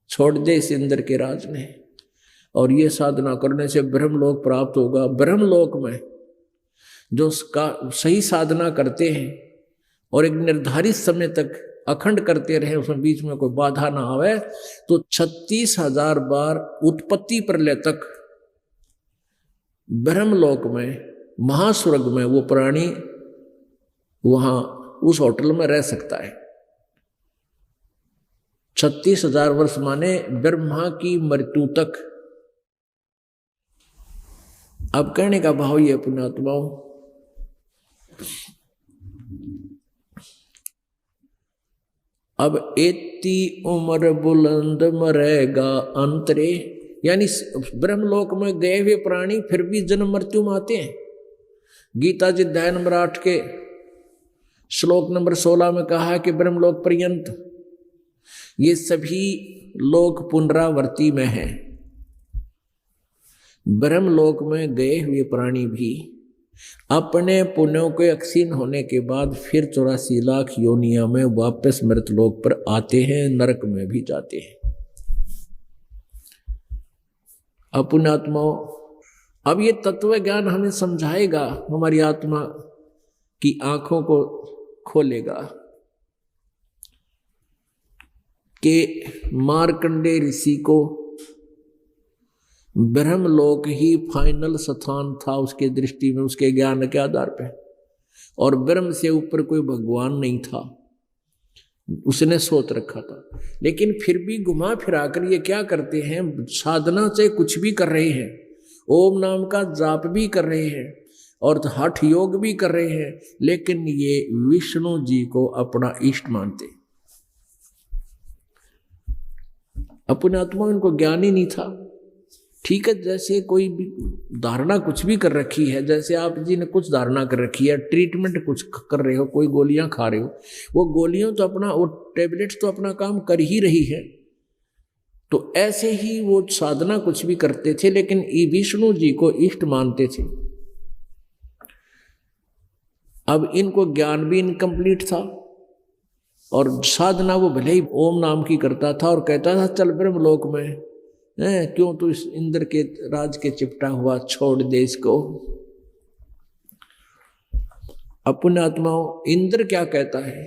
छोड़ दे इस इंद्र के राज ने, और ये साधना करने से ब्रह्मलोक प्राप्त होगा। ब्रह्मलोक में जो सही साधना करते हैं और एक निर्धारित समय तक अखंड करते रहे, उसमें बीच में कोई बाधा ना आवे, तो 36,000 बार उत्पत्ति प्रलय तक ब्रह्मलोक में, महास्वर्ग में वो प्राणी वहां उस होटल में रह सकता है। 36,000 वर्ष माने ब्रह्मा की मृत्यु तक। अब कहने का भाव ये पुण्यात्माओं, अब एती उम्र बुलंद मरेगा अंतरे, यानी ब्रह्मलोक में गए हुए प्राणी फिर भी जन्म मृत्यु में आते हैं। गीता जी अध्याय नंबर 8 के श्लोक नंबर 16 में कहा है कि ब्रह्मलोक पर्यंत ये सभी लोक पुनरावर्ती में हैं। ब्रह्मलोक में गए हुए प्राणी भी अपने पुण्यों के अक्षीण होने के बाद फिर 84 लाख योनिया में वापस मृतलोक पर आते हैं, नरक में भी जाते हैं। पुण्यात्माओं, अब ये तत्व ज्ञान हमें समझाएगा, हमारी आत्मा की आंखों को खोलेगा कि मार्कंडेय ऋषि को ब्रह्मलोक ही फाइनल स्थान था उसके दृष्टि में, उसके ज्ञान के आधार पे, और ब्रह्म से ऊपर कोई भगवान नहीं था, उसने सोच रखा था। लेकिन फिर भी घुमा फिरा कर ये क्या करते हैं, साधना से कुछ भी कर रहे हैं, ओम नाम का जाप भी कर रहे हैं और हठ योग भी कर रहे हैं, लेकिन ये विष्णु जी को अपना इष्ट मानते। अपने आत्मा इनको ज्ञान ही नहीं था। ठीक है, जैसे कोई भी धारणा कुछ भी कर रखी है, जैसे आप जी ने कुछ धारणा कर रखी है, ट्रीटमेंट कुछ कर रहे हो, कोई गोलियां खा रहे हो, वो गोलियां तो अपना, वो टेबलेट्स तो अपना काम कर ही रही है, तो ऐसे ही वो साधना कुछ भी करते थे, लेकिन विष्णु जी को इष्ट मानते थे। अब इनको ज्ञान भी इनकम्प्लीट था और साधना वो भले ही ओम नाम की करता था और कहता था चल ब्रह्मलोक में, क्यों तू इस इंद्र के राज के चिपटा हुआ, छोड़ दे इसको। अपने आत्माओं, इंद्र क्या कहता है?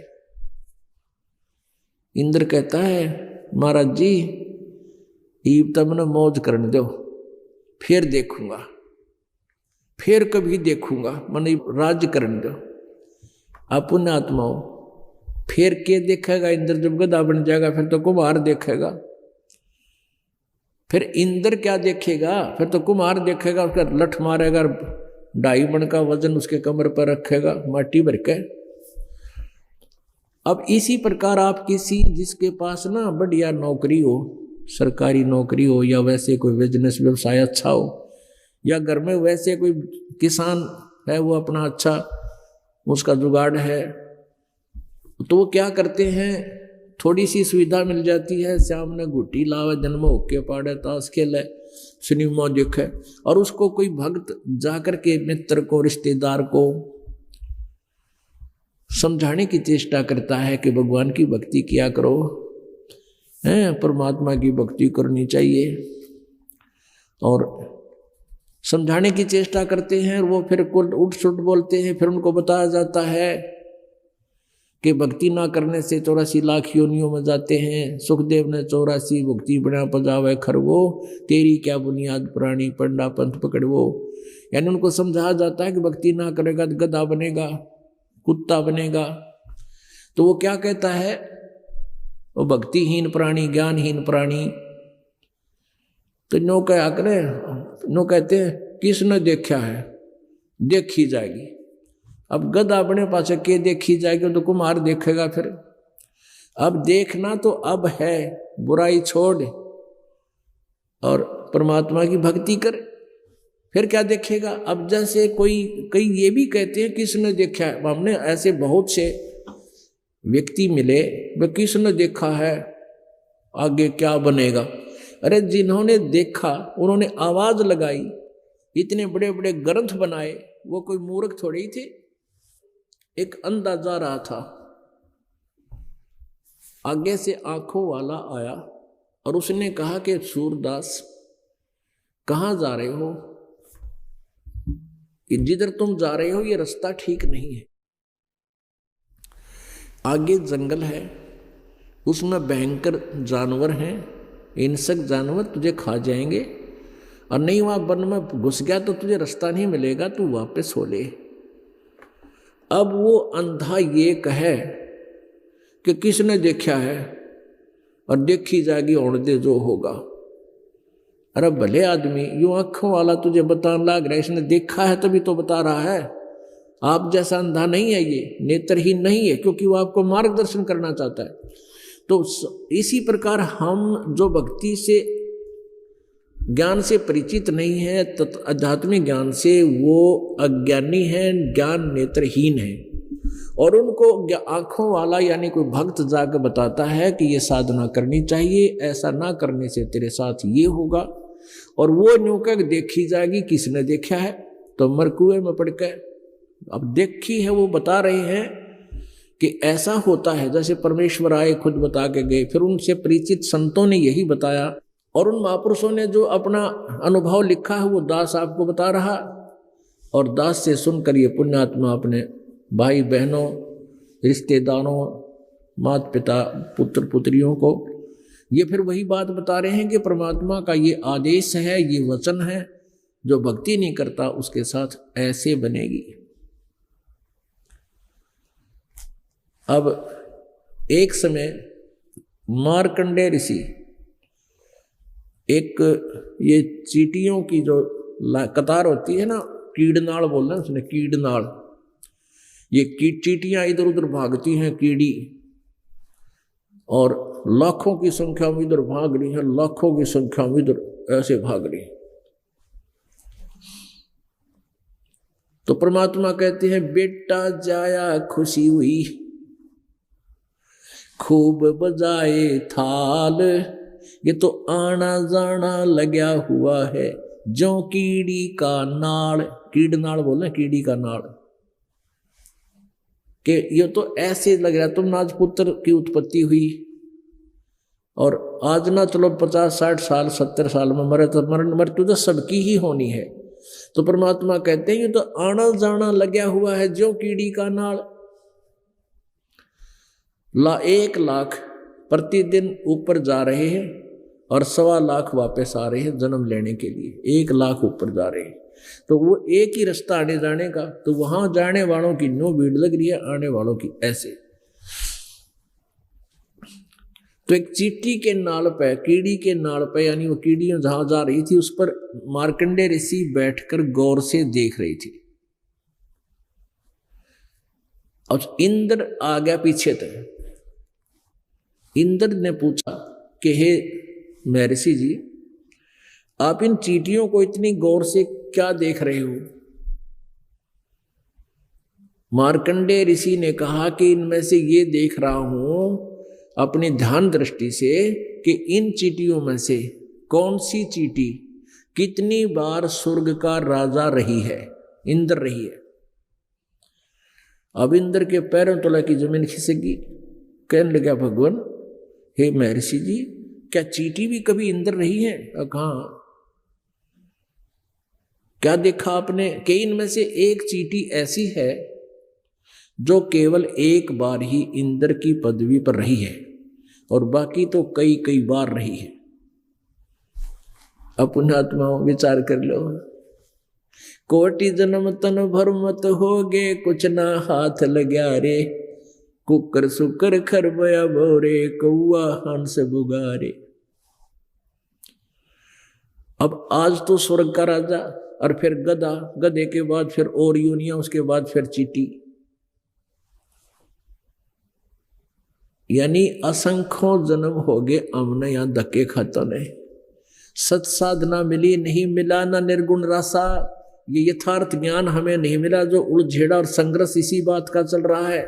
इंद्र कहता है महाराज जी ईब तब न मौज करने दो, फिर देखूंगा, फिर कभी देखूंगा, मन राज्य करने दो। अपने आत्माओं, फिर के देखेगा इंद्र? जब गधा बन जाएगा फिर तो कुमार देखेगा। फिर इंद्र क्या देखेगा? फिर तो कुमार देखेगा, उसका लठ मारेगा, 2.5 मन का वजन उसके कमर पर रखेगा माटी भर के। अब इसी प्रकार आप किसी जिसके पास ना बढ़िया नौकरी हो, सरकारी नौकरी हो या वैसे कोई बिजनेस व्यवसाय अच्छा हो, या घर में वैसे कोई किसान है वो अपना अच्छा उसका जुगाड़ है, तो वो क्या करते हैं, थोड़ी सी सुविधा मिल जाती है, शाम ने गुटी लावे, जन्म होके पाड़े, ताश खेले, सिनेमा देखे, और उसको कोई भक्त जाकर के मित्र को रिश्तेदार को समझाने की चेष्टा करता है कि भगवान की भक्ति किया करो, हैं, परमात्मा की भक्ति करनी चाहिए, और समझाने की चेष्टा करते हैं। वो फिर उठ सुट बोलते हैं। फिर उनको बताया जाता है कि भक्ति ना करने से 84 लाख योनियों में जाते हैं। सुखदेव ने 84 भक्ति बना पजावे खरवो, तेरी क्या बुनियाद प्राणी पंडा पंथ पकड़वो। यानी उनको समझाया जाता है कि भक्ति ना करेगा तो गधा बनेगा, कुत्ता बनेगा। तो वो क्या कहता है, वो भक्तिहीन प्राणी, ज्ञानहीन प्राणी। तो नो क्या करे, नो कहते हैं किसने देखा है, देखी जाएगी। अब गधा बने पाछे के देखी जाएगी, तो कुम्हार देखेगा फिर। अब देखना तो अब है, बुराई छोड़ और परमात्मा की भक्ति कर, फिर क्या देखेगा। अब जैसे कई ये भी कहते हैं किसने देखा है, हमने ऐसे बहुत से व्यक्ति मिले, वे किसने देखा है, आगे क्या बनेगा। अरे जिन्होंने देखा उन्होंने आवाज लगाई, इतने बड़े बड़े ग्रंथ बनाए, वो कोई मूर्ख थोड़े ही थे। एक अंधा जा रहा था, आगे से आंखों वाला आया और उसने कहा कि सूरदास कहाँ जा रहे हो, कि जिधर तुम जा रहे हो ये रास्ता ठीक नहीं है, आगे जंगल है, उसमें भयंकर जानवर हैं, हिंसक जानवर तुझे खा जाएंगे, और नहीं वहां वन में घुस गया तो तुझे रास्ता नहीं मिलेगा, तू वापस हो ले। अब वो अंधा ये कहे कि किसने देखा है, और देखी जाएगी होने दे जो होगा। अरे भले आदमी, यूं आंखों वाला तुझे बताने लग रहा है, इसने देखा है तभी तो बता रहा है। आप जैसा अंधा नहीं है, ये नेत्रहीन नहीं है, क्योंकि वो आपको मार्गदर्शन करना चाहता है। तो इसी प्रकार हम जो भक्ति से ज्ञान से परिचित नहीं है, आध्यात्मिक ज्ञान से, वो अज्ञानी है, ज्ञान नेत्रहीन है, और उनको आंखों वाला यानी कोई भक्त जाकर बताता है कि ये साधना करनी चाहिए, ऐसा ना करने से तेरे साथ ये होगा, और वो न्यू कर देखी जाएगी किसने देखा है, तो मर कुएं में पड़ के। अब देखी है, वो बता रहे हैं कि ऐसा होता है, जैसे परमेश्वर आए खुद बता के गए, फिर उनसे परिचित संतों ने यही बताया, और उन महापुरुषों ने जो अपना अनुभव लिखा है वो दास आपको बता रहा, और दास से सुनकर ये पुण्यात्मा अपने भाई बहनों, रिश्तेदारों, माता पिता, पुत्र पुत्रियों को ये फिर वही बात बता रहे हैं कि परमात्मा का ये आदेश है, ये वचन है, जो भक्ति नहीं करता उसके साथ ऐसे बनेगी। अब एक समय मार्कंडेय ऋषि, एक ये चींटियों की जो कतार होती है ना, कीड़नाड़ बोल रहे हैं उसने, कीड़नाड़, ये चींटियां इधर उधर भागती हैं, कीड़ी, और लाखों की संख्या में इधर भाग रही है, लाखों की संख्या में इधर ऐसे भाग रही है। तो परमात्मा कहते हैं, बेटा जाया खुशी हुई, खूब बजाए थाल, ये तो आना जाना लगा हुआ है, जो कीड़ी का नाड़, कीड़नाड़ बोले, कीड़ी का नाड़, कि ये तो ऐसे लग रहा, तुम आज पुत्र की उत्पत्ति हुई, और आज ना चलो 50 60 साल 70 साल में मरे, तो मृत्यु तो सबकी ही होनी है। तो परमात्मा कहते हैं ये तो आना जाना लगा हुआ है, जो कीड़ी का नाड़। 1 लाख प्रतिदिन ऊपर जा रहे हैं, और 1.25 लाख वापस आ रहे हैं जन्म लेने के लिए। 1 लाख ऊपर जा रहे हैं, तो वो एक ही रास्ता आने जाने का, तो वहां जाने वालों की नो भीड़ लग रही है, आने वालों की ऐसे। तो एक चींटी के नाल पे, कीड़ी के नाल पे, यानी वो कीड़ियां जहां जा रही थी, उस पर मार्कंडेय ऋषि बैठकर गौर से देख रही थी। और इंद्र आ गया पीछे तक। इंद्र ने पूछा कि हे महर्षि जी, आप इन चींटियों को इतनी गौर से क्या देख रहे हो? मार्कंडेय ऋषि ने कहा कि इनमें से ये देख रहा हूं अपनी ध्यान दृष्टि से कि इन चींटियों में से कौन सी चींटी कितनी बार स्वर्ग का राजा रही है, इंद्र रही है। अब इंद्र के पैरों तले की जमीन खिसकी। कहने लगा, भगवान हे महर्षि जी, क्या चींटी भी कभी इंद्र रही है? कहा, क्या देखा आपने कि इनमें से एक चींटी ऐसी है जो केवल एक बार ही इंद्र की पदवी पर रही है और बाकी तो कई कई बार रही है। अपने आत्माओं विचार कर लो। कोटि जन्म तन भर मत होगे, कुछ ना हाथ लग्या रे, कुकर सुकर खरबया बोरे, कौआ हंस बुगारे। अब आज तो स्वर्ग का राजा, और फिर गधा, गधे के बाद फिर और यूनिया, उसके बाद फिर चींटी, यानी असंख्यों जन्म हो गए हमने यहां धक्के खाता नहीं। सत साधना मिली नहीं, मिला ना निर्गुण रासा। ये यथार्थ ज्ञान हमें नहीं मिला, जो उलझेड़ा और संघर्ष इसी बात का चल रहा है।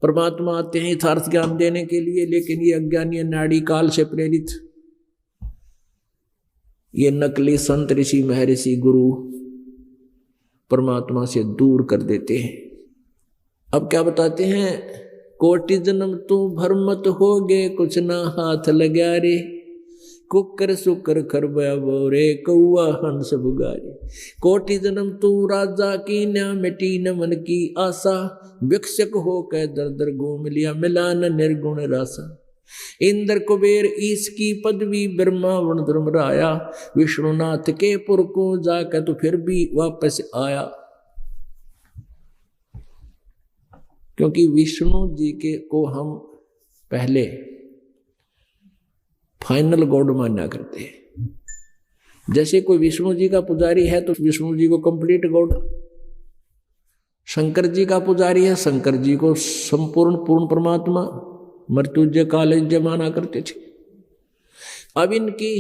परमात्मा आते हैं यथार्थ ज्ञान देने के लिए, लेकिन ये अज्ञानी नाड़ी काल से प्रेरित ये नकली संत ऋषि महर्षि गुरु परमात्मा से दूर कर देते हैं। अब क्या बताते हैं? कोटि जन्म तू भरमत होगे, कुछ ना हाथ लग्या रे, कुकर सुकर खरबया बोरे, कौआ हंस बुगारे। कोटि जन्म तू राजा की न्या, मिटी न मन की आशा, भिक्षक हो के दर दर घूम लिया, मिला न निर्गुण रासा। इंद्र कुबेर ईश की पदवी, ब्रह्मा वर्ण धर्म राया, विष्णुनाथ के पुर को जाकर तो फिर भी वापस आया। क्योंकि विष्णु जी के को हम पहले फाइनल गॉड माना करते हैं। जैसे कोई विष्णु जी का पुजारी है तो विष्णु जी को कंप्लीट गॉड, शंकर जी का पुजारी है, शंकर जी को संपूर्ण पूर्ण परमात्मा, मृत्युंजय कालंजय माना करते थे। अब इनकी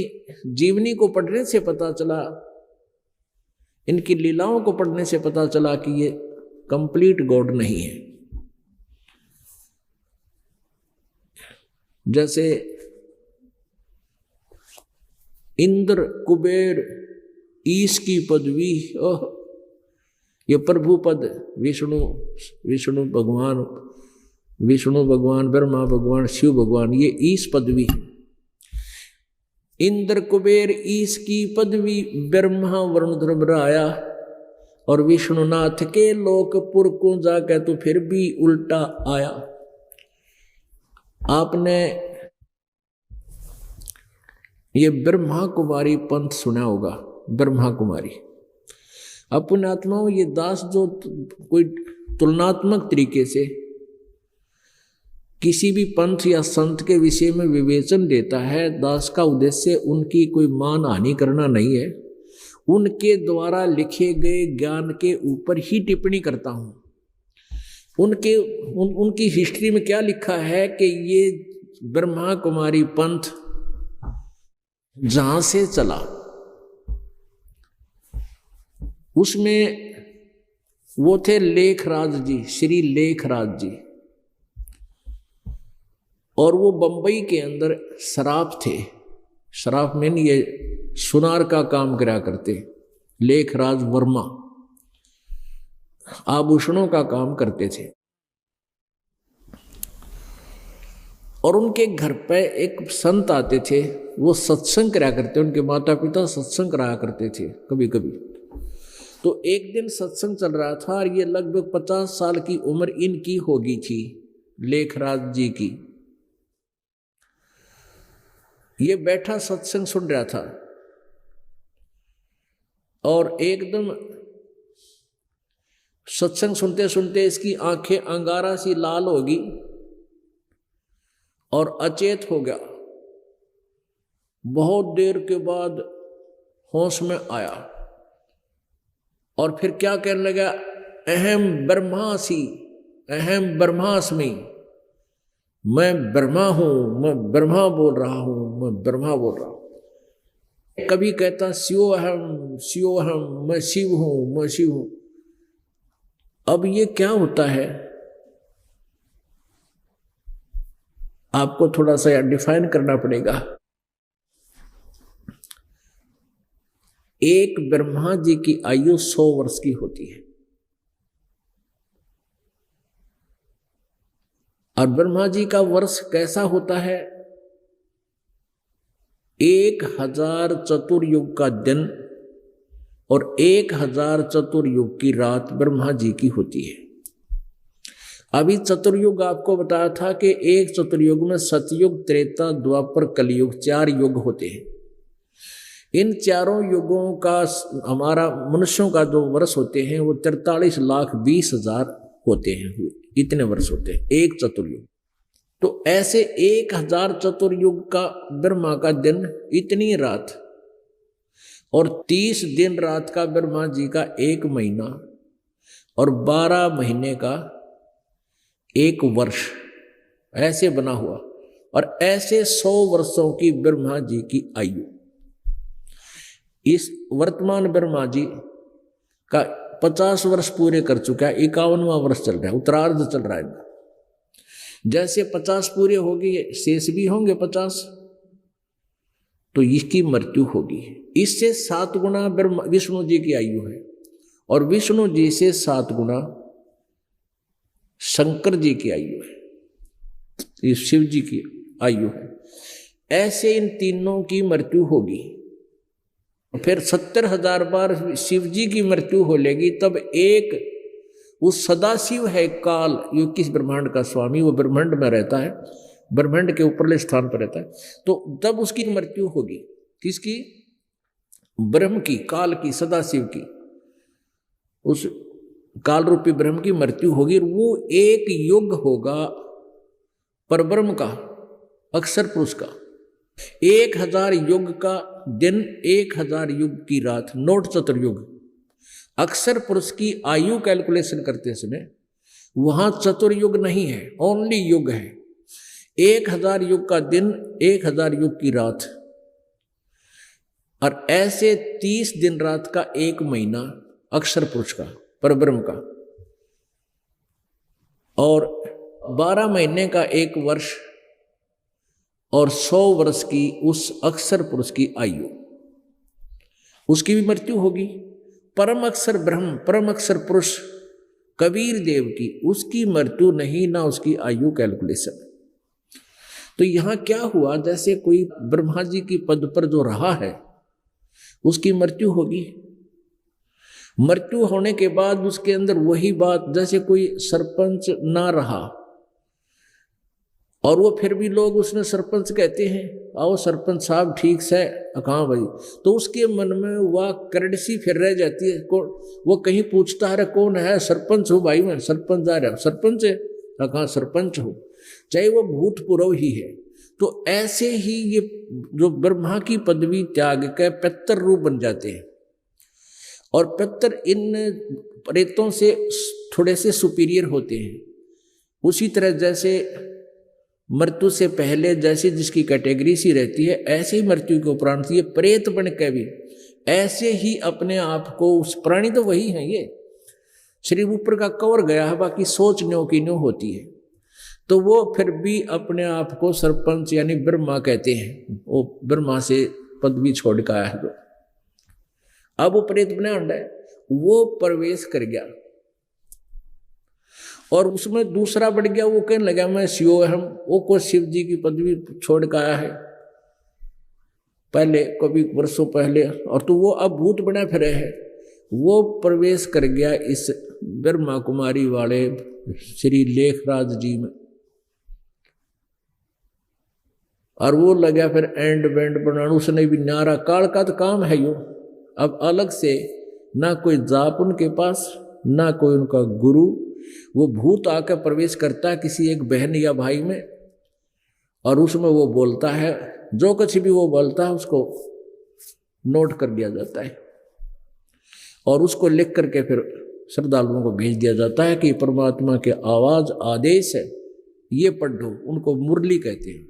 जीवनी को पढ़ने से पता चला, इनकी लीलाओं को पढ़ने से पता चला कि ये कंप्लीट गॉड नहीं है। जैसे इंद्र कुबेर ईश की पदवी, ये प्रभु पद विष्णु भगवान ब्रह्मा भगवान शिव भगवान, ये ईश पदवी। इंद्र कुबेर ईश की पदवी, ब्रह्मा वरुण ध्रुव राया, और विष्णुनाथ के लोकपुर को जाकर तो फिर भी उल्टा आया। आपने ये ब्रह्मा कुमारी पंथ सुना होगा। ब्रह्मा कुमारी अपने आत्माओं, ये दास जो कोई तुलनात्मक तरीके से किसी भी पंथ या संत के विषय में विवेचन देता है, दास का उद्देश्य उनकी कोई मान हानि करना नहीं है, उनके द्वारा लिखे गए ज्ञान के ऊपर ही टिप्पणी करता हूं। उनकी हिस्ट्री में क्या लिखा है कि ये ब्रह्मा कुमारी पंथ जहां से चला उसमें वो थे लेखराज जी, श्री लेखराज जी, और वो बंबई के अंदर शराफ थे। शराफ में ये सुनार का काम करा करते। लेखराज वर्मा आभूषणों का काम करते थे, और उनके घर पे एक संत आते थे, वो सत्संग करा करते। उनके माता पिता सत्संग कराया करते थे कभी कभी। तो एक दिन सत्संग चल रहा था और ये लगभग 50 साल की उम्र इनकी होगी थी, लेखराज जी की। ये बैठा सत्संग सुन रहा था और एकदम सत्संग सुनते सुनते इसकी आंखें अंगारा सी लाल होगी और अचेत हो गया। बहुत देर के बाद होश में आया और फिर क्या कहने लगा, अहम ब्रह्मासी, अहम ब्रह्मास्मि, मैं ब्रह्मा हूं, मैं ब्रह्मा बोल रहा हूं, मैं ब्रह्मा बोल रहा हूं। कभी कहता शिवोहम शिवोहम, मैं शिव हूं, मैं शिव हूं। अब ये क्या होता है, आपको थोड़ा सा डिफाइन करना पड़ेगा। एक ब्रह्मा जी की आयु 100 वर्ष की होती है, और ब्रह्मा जी का वर्ष कैसा होता है, 1000 चतुर्युग का दिन और 1000 चतुर्युग की रात ब्रह्मा जी की होती है। अभी चतुर्युग आपको बताया था कि एक चतुर्युग में सतयुग, त्रेता, द्वापर, कलयुग 4 युग होते हैं। इन चारों युगों का हमारा मनुष्यों का जो वर्ष होते हैं वो 43,20,000 होते हैं, इतने वर्ष होते हैं एक चतुर्युग। तो ऐसे 1000 चतुर्युग का ब्रह्मा का दिन, इतनी रात, और 30 दिन रात का ब्रह्मा जी का 1 महीना, और 12 महीने का 1 वर्ष, ऐसे बना हुआ। और ऐसे 100 वर्षों की ब्रह्मा जी की आयु। इस वर्तमान ब्रह्मा जी का 50 वर्ष पूरे कर चुका है, 51वां वर्ष चल रहा है, उत्तरार्ध चल रहा है। जैसे 50 पूरे हो गए, शेष भी होंगे 50, तो इसकी मृत्यु होगी। इससे 7 गुना ब्रह्मा विष्णु जी की आयु है, और विष्णु जी से 7 गुना शंकर जी की आयु है, ये शिव जी की आयु है। ऐसे इन तीनों की मृत्यु होगी। फिर 70,000 बार शिव जी की मृत्यु हो लेगी, तब एक उस सदाशिव है काल, यो किस ब्रह्मांड का स्वामी, वो ब्रह्मांड में रहता है, ब्रह्मांड के ऊपरले स्थान पर रहता है। तो तब उसकी मृत्यु होगी, किसकी? ब्रह्म की, काल की, सदाशिव की, उस काल रूपी ब्रह्म की मृत्यु होगी। वो एक युग होगा परब्रह्म का, अक्षर पुरुष का। 1000 युग का दिन, 1000 युग की रात, नोट चतुर्युग। अक्षर पुरुष की आयु कैलकुलेशन करते समय वहां चतुर्युग नहीं है, ओनली युग है। 1000 युग का दिन, 1000 युग की रात, और ऐसे 30 दिन रात का 1 महीना अक्षर पुरुष का, परब्रह्म का, और 12 महीने का 1 वर्ष, और 100 वर्ष की उस अक्षर पुरुष की आयु, उसकी भी मृत्यु होगी। परम अक्षर ब्रह्म, परम अक्षर पुरुष कबीर देव की, उसकी मृत्यु नहीं, ना उसकी आयु कैलकुलेशन। तो यहां क्या हुआ, जैसे कोई ब्रह्मा जी की पद पर जो रहा है उसकी मृत्यु होगी। मृत्यु होने के बाद उसके अंदर वही बात, जैसे कोई सरपंच ना रहा और वो फिर भी लोग उसने सरपंच कहते हैं, आओ सरपंच साहब ठीक से, कहाँ भाई, तो उसके मन में वह करड़सी फिर रह जाती है। वो कहीं पूछता है कौन है, सरपंच हो भाई, मैं सरपंच जा रहा, सरपंच है, कहाँ सरपंच हो, चाहे वो भूतपूर्व ही है। तो ऐसे ही ये जो ब्रह्मा की पदवी त्याग के पितर रूप बन जाते हैं, और पितर इन प्रेतों से थोड़े से सुपीरियर होते हैं। उसी तरह जैसे मृत्यु से पहले जैसे जिसकी कैटेगरी सी रहती है, ऐसे ही मृत्यु के उपरांत ये प्रेत बन के भी ऐसे ही अपने आप को, उस प्राणी तो वही है, ये शरीर ऊपर का कवर गया है, बाकी सोच न्यों की न्यों होती है। तो वो फिर भी अपने आप को सरपंच यानी ब्रह्मा कहते हैं। वो ब्रह्मा से पदवी छोड़ के आया है जो, अब वो प्रेत बना है, वो प्रवेश कर गया और उसमें दूसरा बढ़ गया। वो कहने लगा मैं शिवोहम, वो को शिव जी की पदवी छोड़ के आया है पहले, कभी वर्षों पहले, और तो वो अब भूत बना फिरे है। वो प्रवेश कर गया इस ब्रह्मा कुमारी वाले श्री लेखराज जी में, और वो लगा फिर एंड बैंड बनाना। उसने भी न्यारा काल का तो काम है यूं, अब अलग से ना कोई जाप उनके पास, ना कोई उनका गुरु। वो भूत आकर प्रवेश करता है किसी एक बहन या भाई में, और उसमें वो बोलता है, जो कुछ भी वो बोलता है उसको नोट कर दिया जाता है, और उसको लिख करके फिर श्रद्धालुओं को भेज दिया जाता है कि परमात्मा के आवाज आदेश है, ये पढ़ लो, उनको मुरली कहते हैं।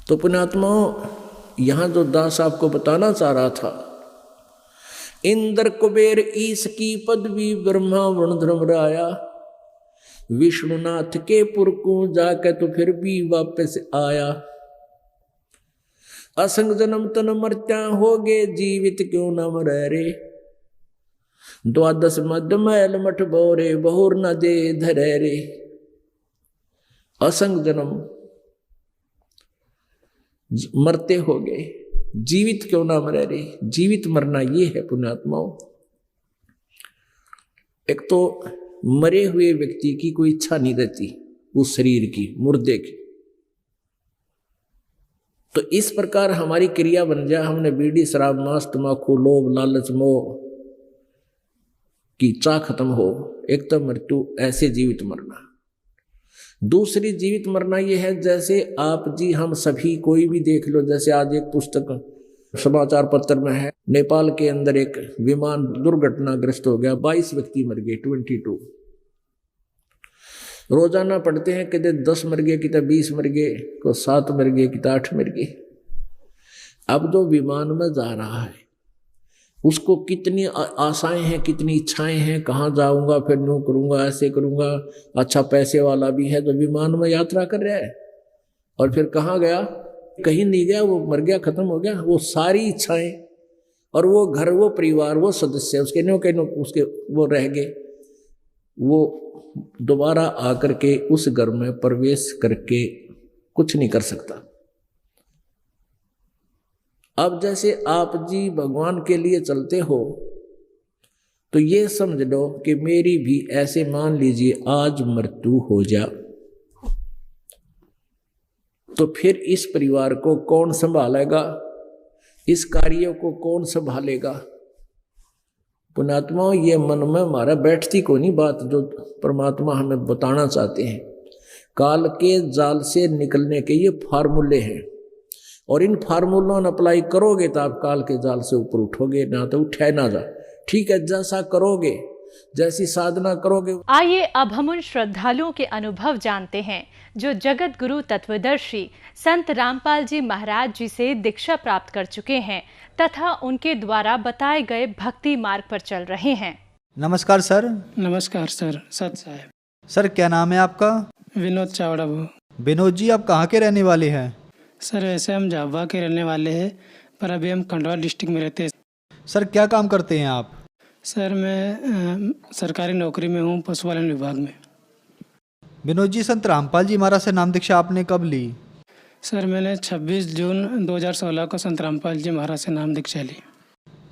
तो पुण्यात्माओं, यहां जो दास आपको बताना चाह रहा था, इंद्र कुबेर ईश की पदवी ब्रह्मा वरुण धर्मराया, विष्णुनाथ के पुर को जाके तो फिर भी वापस आया। असंग जन्म तन मर्त्या होगे, जीवित क्यों न मरे रे। द्वादश मध्य मैल मठ बोरे, बहुर न दे धरे रे। असंग जन्म, मरते हो गए, जीवित क्यों ना मरे रे। जीवित मरना ये है पुण्यात्माओं। एक तो मरे हुए व्यक्ति की कोई इच्छा नहीं रहती, उस शरीर की, मुर्दे की। तो इस प्रकार हमारी क्रिया बन जाए, हमने बीड़ी शराब मांस तंबाकू लोभ लालच मोह की चाह खत्म हो, एक तो मृत्यु, ऐसे जीवित मरना। दूसरी जीवित मरना यह है, जैसे आप जी हम सभी कोई भी देख लो, जैसे आज एक पुस्तक समाचार पत्र में है, नेपाल के अंदर एक विमान दुर्घटनाग्रस्त हो गया, 22 व्यक्ति मर गए, 22। रोजाना पढ़ते हैं कि 10 मर गए, कि 20 मर गए, को 7 मर गए, कि 8 मर गए। अब जो विमान में जा रहा है उसको कितनी आशाएं हैं, कितनी इच्छाएं हैं, कहाँ जाऊंगा, फिर यूँ करूंगा, ऐसे करूंगा, अच्छा पैसे वाला भी है, तो विमान में यात्रा कर रहा है, और फिर कहाँ गया, कहीं नहीं गया, वो मर गया, खत्म हो गया। वो सारी इच्छाएं और वो घर, वो परिवार, वो सदस्य उसके नो के नो उसके वो रह गए। वो दोबारा आकर के उस घर में प्रवेश करके कुछ नहीं कर सकता। अब जैसे आप जी भगवान के लिए चलते हो, तो ये समझ लो कि मेरी भी ऐसे, मान लीजिए आज मृत्यु हो जा, तो फिर इस परिवार को कौन संभालेगा, इस कार्य को कौन संभालेगा। पुण्यात्माओं, ये मन में हमारा बैठती को नहीं बात, जो परमात्मा हमें बताना चाहते हैं। काल के जाल से निकलने के ये फार्मूले हैं, और इन फार्मूलों ने अप्लाई करोगे तो आप काल के जाल से ऊपर उठोगे, ना तो उठे ना जा। ठीक है, जैसा करोगे, जैसी साधना करोगे। आइए अब हम उन श्रद्धालुओं के अनुभव जानते हैं जो जगत गुरु तत्वदर्शी संत रामपाल जी महाराज जी से दीक्षा प्राप्त कर चुके हैं तथा उनके द्वारा बताए गए भक्ति मार्ग पर चल रहे हैं। नमस्कार सर। नमस्कार सर, सत साहब। सर क्या नाम है आपका? विनोद चावड़ा वो। विनोद जी, आप कहाँ के रहने वाले हैं? सर वैसे हम झाबुआ के रहने वाले हैं, पर अभी हम खंडवा डिस्ट्रिक्ट में रहते हैं। सर क्या काम करते हैं आप? सर मैं सरकारी नौकरी में हूँ, पशुपालन विभाग में। विनोद जी, संत रामपाल जी महाराज से नाम दीक्षा आपने कब ली? सर मैंने 26 जून 2016 को संत रामपाल जी महाराज से नाम दीक्षा ली।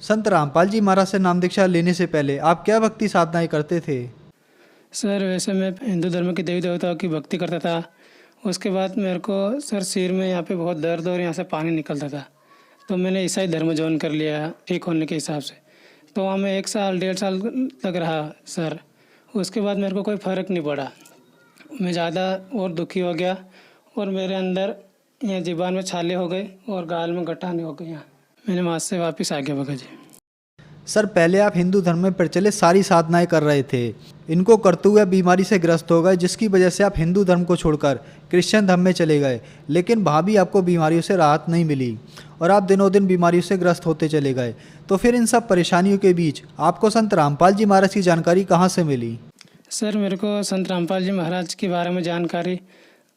संत रामपाल जी महाराज से नाम दीक्षा लेने से पहले आप क्या भक्ति साधनाएं करते थे? सर वैसे मैं हिंदू धर्म के देवी देवताओं की भक्ति करता था। उसके बाद मेरे को सर सिर में यहाँ पे बहुत दर्द और यहाँ से पानी निकलता था, तो मैंने ईसाई धर्म ज्वाइन कर लिया ठीक होने के हिसाब से। तो वहाँ मैं 1 साल 1.5 साल तक रहा सर। उसके बाद मेरे को कोई फ़र्क नहीं पड़ा, मैं ज़्यादा और दुखी हो गया, और मेरे अंदर यहाँ ज़ुबान में छाले हो गए और गाल में गठाने हो गए। यहाँ मैंने वहाँ से वापस आ गया भगत जी। सर पहले आप हिंदू धर्म में प्रचलित सारी साधनाएं कर रहे थे, इनको करते हुए बीमारी से ग्रस्त हो गए, जिसकी वजह से आप हिंदू धर्म को छोड़कर क्रिश्चियन धर्म में चले गए, लेकिन वहाँ भी आपको बीमारियों से राहत नहीं मिली और आप दिनों दिन बीमारियों से ग्रस्त होते चले गए। तो फिर इन सब परेशानियों के बीच आपको संत रामपाल जी महाराज की जानकारी कहाँ से मिली? सर मेरे को संत रामपाल जी महाराज के बारे में जानकारी,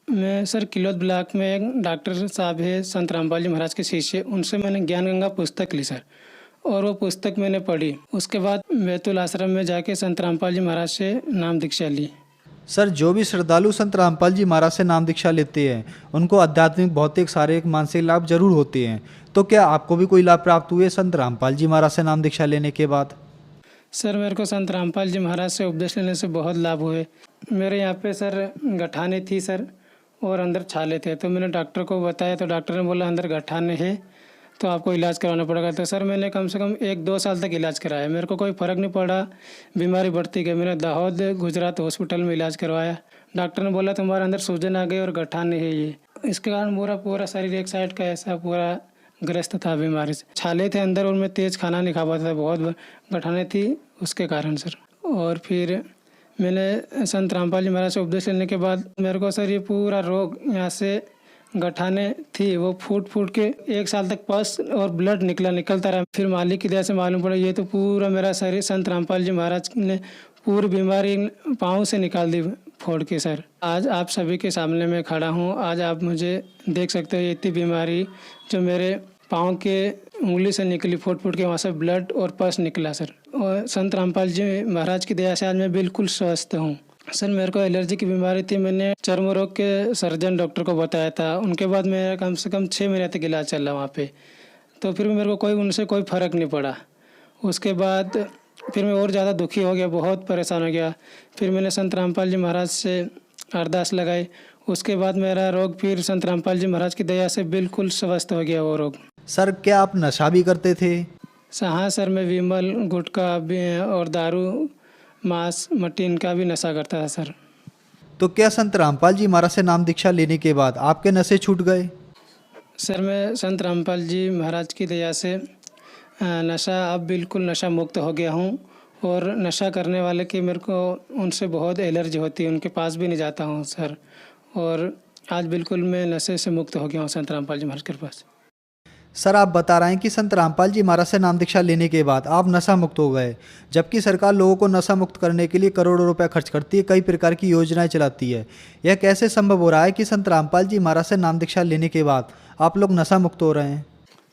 मैं सर किलोद ब्लॉक में एक डॉक्टर साहब है संत रामपाल जी महाराज के शिष्य, उनसे मैंने ज्ञान गंगा पुस्तक ली सर, और वो पुस्तक मैंने पढ़ी। उसके बाद बैतुल आश्रम में जाके संत रामपाल जी महाराज से नाम दीक्षा ली। सर जो भी श्रद्धालु संत रामपाल जी महाराज से नाम दीक्षा लेते हैं उनको आध्यात्मिक, भौतिक, शारीरिक, मानसिक लाभ जरूर होते हैं, तो क्या आपको भी कोई लाभ प्राप्त हुए संत रामपाल जी महाराज से नाम दीक्षा लेने के बाद? सर मेरे को संत रामपाल जी महाराज से उपदेश लेने से बहुत लाभ हुए। मेरे यहाँ पे सर गठाने थी सर, और अंदर छाले थे, तो मैंने डॉक्टर को बताया, तो डॉक्टर ने बोला अंदर गठाने है तो आपको इलाज करवाना पड़ेगा। तो सर मैंने कम से कम 1-2 साल तक इलाज कराया, मेरे को कोई फ़र्क नहीं पड़ा, बीमारी बढ़ती गई। मैंने दाहोद गुजरात हॉस्पिटल में इलाज करवाया, डॉक्टर ने बोला तुम्हारे अंदर सूजन आ गई और गठाने है ये। इसके कारण पूरा शरीर एक साइड का ऐसा पूरा ग्रस्त था बीमारी से। छाले थे अंदर और मैं तेज़ खाना नहीं खा पाता था, बहुत गठाने थी उसके कारण सर। और फिर मैंने संत रामपाल जी महाराज से उपदेश लेने के बाद मेरे को सर ये पूरा रोग यहाँ से गठाने थी वो फूट फूट के 1 साल तक पस और ब्लड निकलता रहा। फिर मालिक की दया से मालूम पड़ा ये तो पूरा मेरा शरीर संत रामपाल जी महाराज ने पूरी बीमारी पाँव से निकाल दी फोड़ के। सर आज आप सभी के सामने मैं खड़ा हूँ। आज आप मुझे देख सकते हो ये इतनी बीमारी जो मेरे पाँव के उंगली से निकली फूट फूट के वहाँ से ब्लड और पस निकला सर। और संत रामपाल जी महाराज की दया से आज मैं बिल्कुल स्वस्थ हूँ। सर मेरे को एलर्जी की बीमारी थी। मैंने चर्म रोग के सर्जन डॉक्टर को बताया था। उनके बाद मेरा कम से कम 6 महीने तक इलाज चल रहा वहाँ पे। तो फिर भी मेरे को उनसे कोई फ़र्क नहीं पड़ा। उसके बाद फिर मैं और ज़्यादा दुखी हो गया, बहुत परेशान हो गया। फिर मैंने संत रामपाल जी महाराज से अरदास लगाई। उसके बाद मेरा रोग फिर संत रामपाल जी महाराज की दया से बिल्कुल स्वस्थ हो गया वो रोग। सर क्या आप नशा भी करते थे? हाँ सर, मैं विमल, गुटखा और दारू, मांस, मट्टी इनका भी नशा करता था सर। तो क्या संत रामपाल जी महाराज से नाम दीक्षा लेने के बाद आपके नशे छूट गए? सर मैं संत रामपाल जी महाराज की दया से नशा अब बिल्कुल नशा मुक्त हो गया हूँ। और नशा करने वाले की मेरे को उनसे बहुत एलर्जी होती है, उनके पास भी नहीं जाता हूँ सर। और आज बिल्कुल मैं नशे से मुक्त हो गया हूँ संत रामपाल जी महाराज के पास। सर आप बता रहे हैं कि संत रामपाल जी महाराज से नाम दीक्षा लेने के बाद आप नशा मुक्त हो गए, जबकि सरकार लोगों को नशा मुक्त करने के लिए करोड़ों रुपए खर्च करती है, कई प्रकार की योजनाएं चलाती है। यह कैसे संभव हो रहा है कि संत रामपाल जी महाराज से नाम दीक्षा लेने के बाद आप लोग नशा मुक्त हो रहे हैं?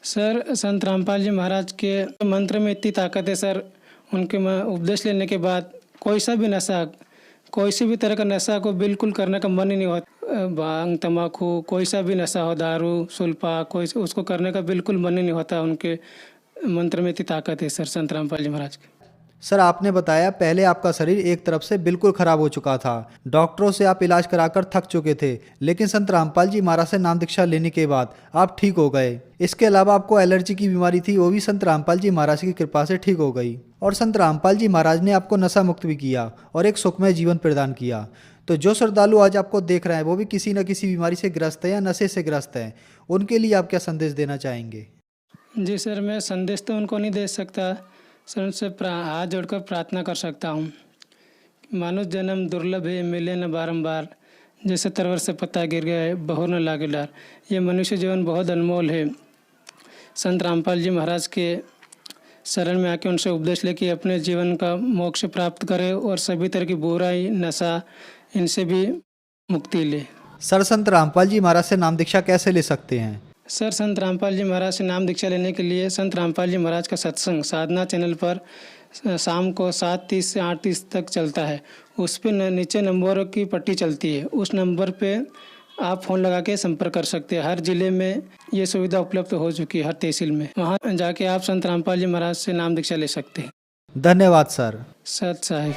सर संत रामपाल जी महाराज के मंत्र में इतनी ताकत है सर। उनके उपदेश लेने के बाद कोई सा भी नशा, कोई सी भी तरह का नशा को बिल्कुल करने का मन ही नहीं होता। भांग, तम्बाकू, कोई सा भी नशा हो, दारू, सुल्फा, कोई उसको करने का बिल्कुल मन ही नहीं होता। उनके मंत्र में इतनी ताकत है सर संत रामपाल जी महाराज की। सर आपने बताया पहले आपका शरीर एक तरफ से बिल्कुल खराब हो चुका था, डॉक्टरों से आप इलाज कराकर थक चुके थे, लेकिन संत रामपाल जी महाराज से नाम दीक्षा लेने के बाद आप ठीक हो गए। इसके अलावा आपको एलर्जी की बीमारी थी, वो भी संत रामपाल जी महाराज की कृपा से ठीक हो गई। और संत रामपाल जी महाराज ने आपको नशा मुक्त भी किया और एक सुखमय जीवन प्रदान किया। तो जो श्रद्धालु आज आपको देख रहे हैं वो भी किसी न किसी बीमारी से ग्रस्त है या नशे से ग्रस्त है, उनके लिए आप क्या संदेश देना चाहेंगे? जी सर, मैं संदेश तो उनको नहीं दे सकता सर, उनसे हाथ जोड़कर प्रार्थना कर सकता हूँ। मानुष जन्म दुर्लभ है, मिले न बारंबार, जैसे तरवर से पत्ता गिर गया है, बहुर न लागे डार। ये मनुष्य जीवन बहुत अनमोल है। संत रामपाल जी महाराज के शरण में आके उनसे उपदेश लेके अपने जीवन का मोक्ष प्राप्त करे और सभी तरह की बुराई, नशा, इनसे भी मुक्ति ले। सर संत रामपाल जी महाराज से नाम दीक्षा कैसे ले सकते हैं? सर संत रामपाल जी महाराज से नाम दीक्षा लेने के लिए संत रामपाल जी महाराज का सत्संग साधना चैनल पर शाम को 7:30 से 8:30 तक चलता है। उस पर नीचे नंबरों की पट्टी चलती है, उस नंबर पे आप फ़ोन लगा के संपर्क कर सकते हैं। हर जिले में ये सुविधा उपलब्ध हो चुकी है, हर तहसील में। वहाँ जाके आप संत रामपाल जी महाराज से नाम दीक्षा ले सकते हैं। धन्यवाद सर। सत साहिब।